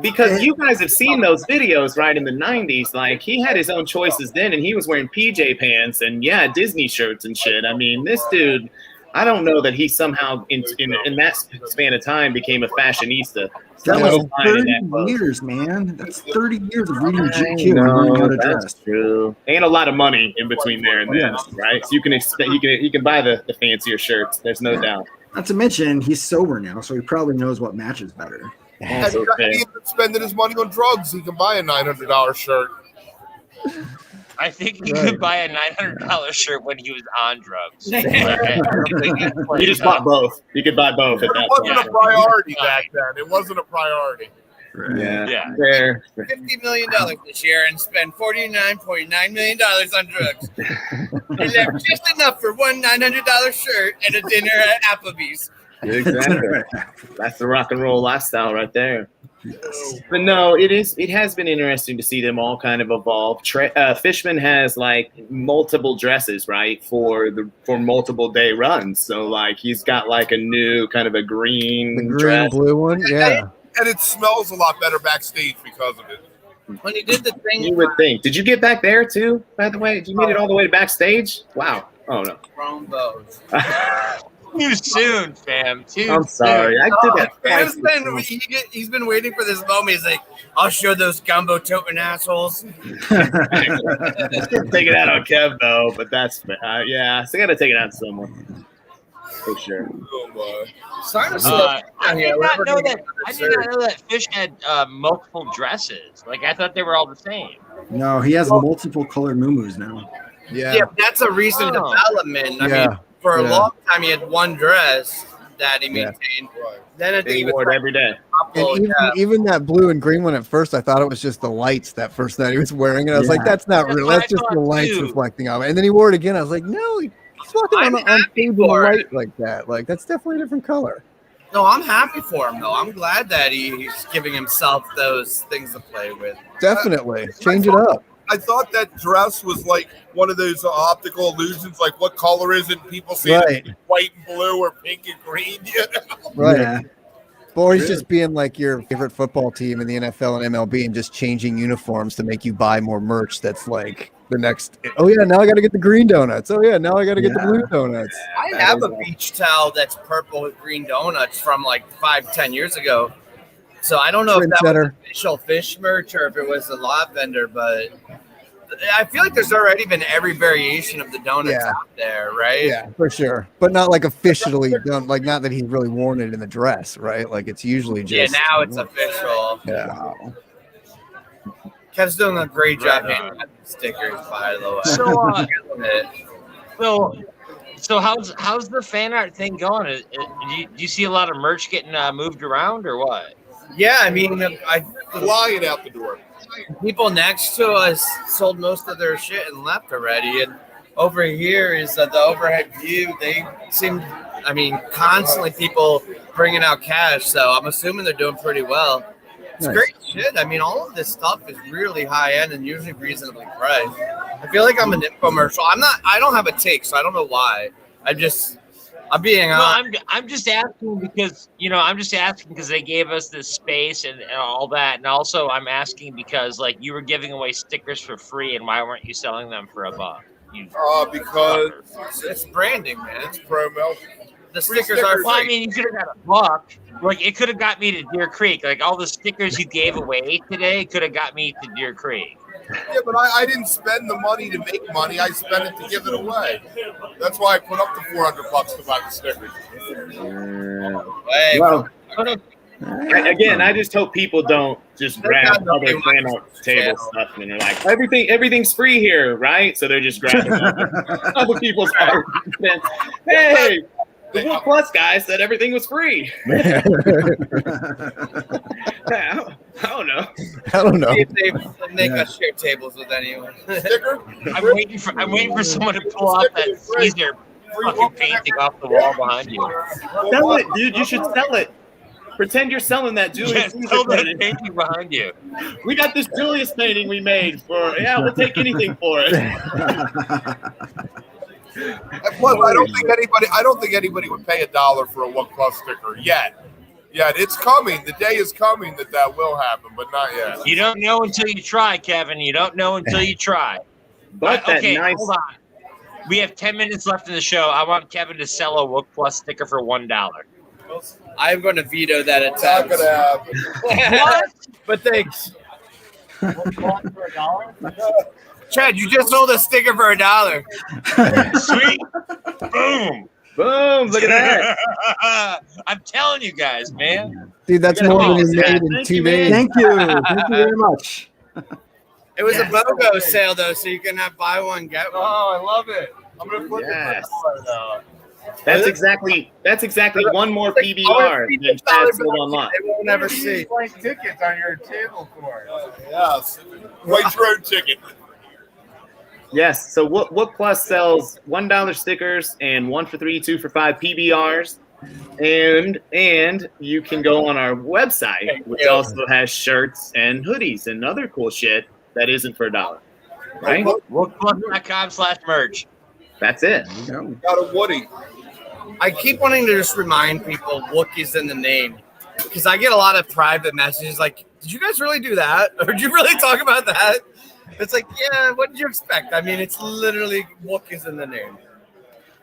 because you guys have seen those videos, right, in the 90s. Like, he had his own choices then, and he was wearing PJ pants and, Disney shirts and shit. I mean, this dude, I don't know that he somehow, in that span of time, became a fashionista. That That was was fine in 30 that clothes. years, man. That's 30 years of reading I GQ and know, learning how to that's dress. true. And a lot of money in between there and then, right? So you can expect you can buy the fancier shirts. There's no doubt. Not to mention, he's sober now, so he probably knows what matches better. And he's spending his money on drugs. He can buy a $900 shirt. I think he Right. could buy a $900 shirt when he was on drugs. You just bought both. You could buy both at It that wasn't point. a priority back then. It wasn't a priority. Yeah. Fair. $50 million this year and spend $49.9 million on drugs. And left just enough for one $900 shirt and a dinner at Applebee's. Exactly. That's the rock and roll lifestyle right there. Yes. But no, it has been interesting to see them all kind of evolve. Fishman has like multiple dresses, right, for multiple day runs. So like he's got like a new kind of a green, The green dress. blue one, yeah. And it smells a lot better backstage because of it. When he did the thing, You would think. Did you get back there too? By the way, you made it all the way to backstage? Wow. Oh no. Rombos. Too soon, fam. I'm sorry. I did that. Fam's twice. been, he's been waiting for this moment. He's like, I'll show those gumbo toting assholes. Take it out on Kev though, but that's yeah. So I got to take it out on someone for sure. Oh, Starting to I did not know that Fish had multiple dresses. Like I thought they were all the same. No, he has multiple colored muumuus now. Yeah, that's a recent Oh. development. I mean, for a long time, he had one dress that he maintained. Then I think He he was wore it every day. And even that blue and green one at first, I thought it was just the lights that first night he was wearing it. I was like, that's not That's real. what That's I just the thought, lights too. reflecting off it. And then he wore it again. I was like, no, he's walking I'm on happy stage with a for light it. like that. Like, that's definitely a different color. No, I'm happy for him though. I'm glad that he's giving himself those things to play with. Definitely. Change it up. I thought that dress was like one of those optical illusions, like what color is it? People see Right. it white and blue or pink and green. You know? Right. Yeah. Or he's just being like your favorite football team in the NFL and MLB and just changing uniforms to make you buy more merch that's like the next. Oh, yeah, now I got to get the green donuts. Oh, yeah, now I got to get the blue donuts. I have a beach towel that's purple with green donuts from like 5-10 years ago. So I don't know if that was official fish merch or if it was a lot vendor, but I feel like there's already been every variation of the donuts out there, right? Yeah, for sure. But not like officially done. Like, not that he's really worn it in the dress, right? Like, it's usually just. Yeah, now it's official. Yeah. Wow. Kev's doing a great job handing out the stickers, by the way. So how's the fan art thing going? Do you see a lot of merch getting moved around or what? Yeah, I mean, Flying out the door. people next to us sold most of their shit and left already. And over here is the overhead view. They seem, I mean, constantly people bringing out cash. So I'm assuming they're doing pretty well. It's Nice. great shit. I mean, all of this stuff is really high end and usually reasonably priced. I feel like I'm an infomercial. I don't have a take, so I don't know why. I'm being honest. I'm just asking because they gave us this space and all that, and also I'm asking because like you were giving away stickers for free, and why weren't you selling them for $1? Because It's branding, man. it's promo. The stickers are Well, I free. mean, you could have got a buck. Like, it could have got me to Deer Creek. Like, all the stickers you gave away today could have got me to Deer Creek. Yeah, but I didn't spend the money to make money. I spent it to give it away. That's why I put up the $400 to buy the stickers. Hey, Well, again, I just hope people don't just grab other PhanArt table stuff and they're like, everything's free here, right? So they're just grabbing other people's art. Hey, the Wook Plus guy said everything was free. I don't know. I don't know. see if they make us share tables with anyone. Sticker? I'm waiting for someone to pull out that Caesar fucking painting off the wall behind you. Sell it, dude. You should sell it. Pretend you're selling that Julius Yeah, Caesar sell that painting. painting behind you. We got this Julius painting we made for. Yeah, we'll take anything for it. And plus, I don't think anybody would pay $1 for a Wook Plus sticker yet. Yet it's coming. The day is coming that will happen, but not yet. You don't know until you try, Kevin. You don't know until you try. But that Okay, nice. hold on. We have 10 minutes left in the show. I want Kevin to sell a Wook Plus sticker for $1. I'm going to veto that It's not attempt. gonna happen. What? But thanks. Chad, you just sold a sticker for $1. Sweet. Boom. Boom! Look at that. I'm telling you guys, man. Dude, that's Look at more than all you that. made in Thank 2 you, man. days. Thank you. Thank you very much. It was a BOGO sale, though, so you can have buy one, get one. Oh, I love it. I'm gonna flip Yes. it though. That's exactly one more PBR than Chad sold online. They won't ever see. Like tickets on your table for it. Yes. Write your own ticket. Yes. So Wook Plus sells $1 stickers and 1 for 3, 2 for 5 PBRs, and you can go on our website, which also has shirts and hoodies and other cool shit that isn't for $1. Right? WookPlus.com/merch. That's it. Got a Woody. I keep wanting to just remind people Wook is in the name because I get a lot of private messages like, did you guys really do that? Or did you really talk about that? It's like, yeah, what did you expect? I mean, it's literally Wook is in the name.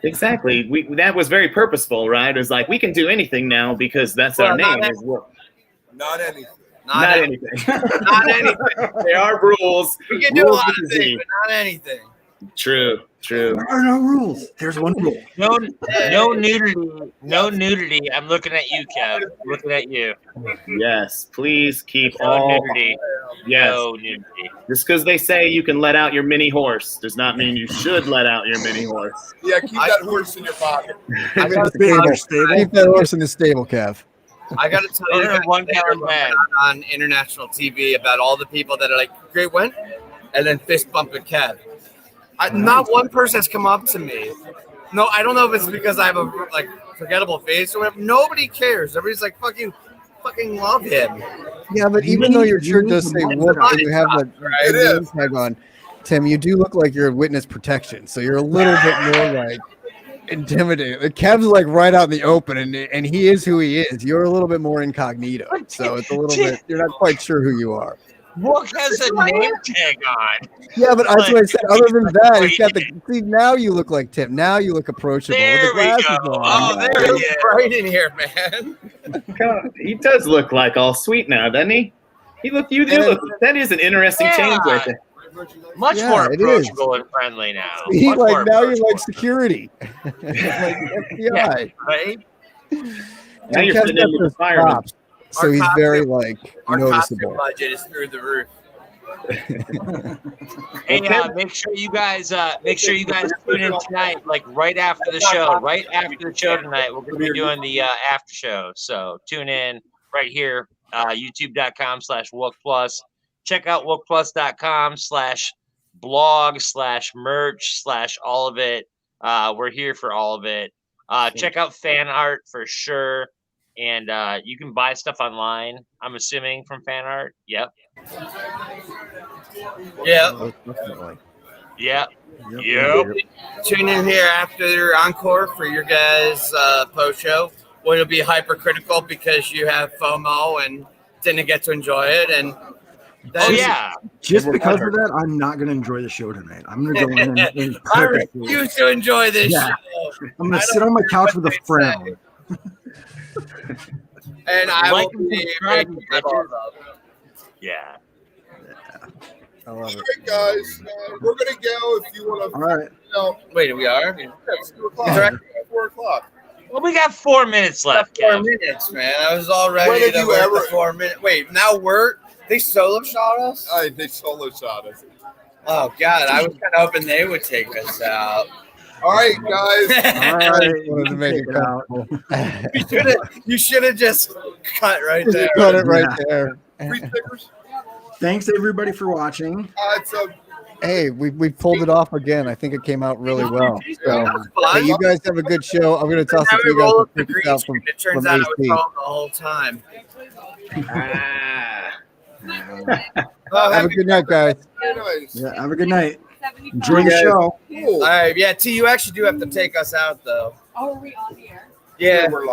Exactly. That was very purposeful, right? It was like, we can do anything now because that's our name. Is Wook. Not anything. Not anything. Not anything. There are rules. We can do a Rules lot with of a Z. things, but not anything. True. There are no rules. There's one rule. No nudity. No nudity. I'm looking at you, Kev. I'm looking at you. Yes. Please keep No all. nudity. Yes. No nudity. Just because they say you can let out your mini horse does not mean you should let out your mini horse. Yeah, keep that horse in your pocket. I got to Keep that horse in the stable, Kev. I got to tell you, Order guys, 1 later gallon when bag. we're on international TV about all the people that are like, great win, and then fist bumping Kev. Not one person has come up to me. No, I don't know if it's because I have a like forgettable face or whatever. Nobody cares. Everybody's like, fucking love him. Yeah, but even though your shirt does say Wook and you have the It name is. tag on, Tim, you do look like you're witness protection, so you're a little bit more like intimidating. Like, Kev's like right out in the open, and he is who he is. You're a little bit more incognito, so it's a little bit. You're not quite sure who you are. Wook has a name tag on. Yeah, but that's what I said. Other than that, it's got the. See, now you look like Tim. Now you look approachable. There with the we glasses go. on. Oh, there he It's is. right in here, man. He does look like all sweet now, doesn't he? You do look. That is an interesting change right there. Much Yeah, more it is. approachable and friendly now. He Much like more now you're approachable. like security, like FBI. Right? Now you're Kev's fitting got in with the those firemen. props, so Our he's costume- very like Our costume noticeable. budget is through the roof. Hey, make sure you guys tune in tonight, like right after the show. Right after the show tonight, we're going to be doing the after show. So tune in right here, youtube.com/WookPlus. Check out WookPlus.com/blog/merch/all of it. We're here for all of it. Check out PhanArt for sure. And you can buy stuff online, I'm assuming, from PhanArt. Yep. Yeah. Yep. Tune in here after your encore for your guys' post show. Well, it'll be hypercritical because you have FOMO and didn't get to enjoy it, and Oh yeah. Just because of that, I'm not going to enjoy the show tonight. I'm going to go in and I purposely- refuse to enjoy this Yeah. show. I'm going to sit on my couch with a frown. And I Like will and be subscribe, making my balls up. Yeah. I love All it. right, guys, we're gonna go. If you want to, All right. Wait, we are? It's 2 o'clock. Correct. 4 o'clock. Well, we got 4 minutes left, 4 Kev. minutes, man. I was all When ready have to you work ever- the 4 minutes. Wait, now they solo shot us? They solo shot us. Oh, God. I was kind of hoping they would take us out. All right, guys. All I right. just wanted to make it comfortable. You should have just cut right there. Cut it right Yeah. there. Free stickers. Thanks, everybody, for watching. It's a Hey, we pulled it off again. I think it came out really well. So, Fun. hey, you guys have a good show. I'm going to toss Now it to we you guys roll to up the pick green this out screen. from, It turns from out I was AC. wrong the whole time. Have a good night, guys. very nice. Yeah, have a good night. Enjoy the show. Cool. All right, yeah, T, you actually do have to take us out, though. Oh, are we on the air? Yeah. We're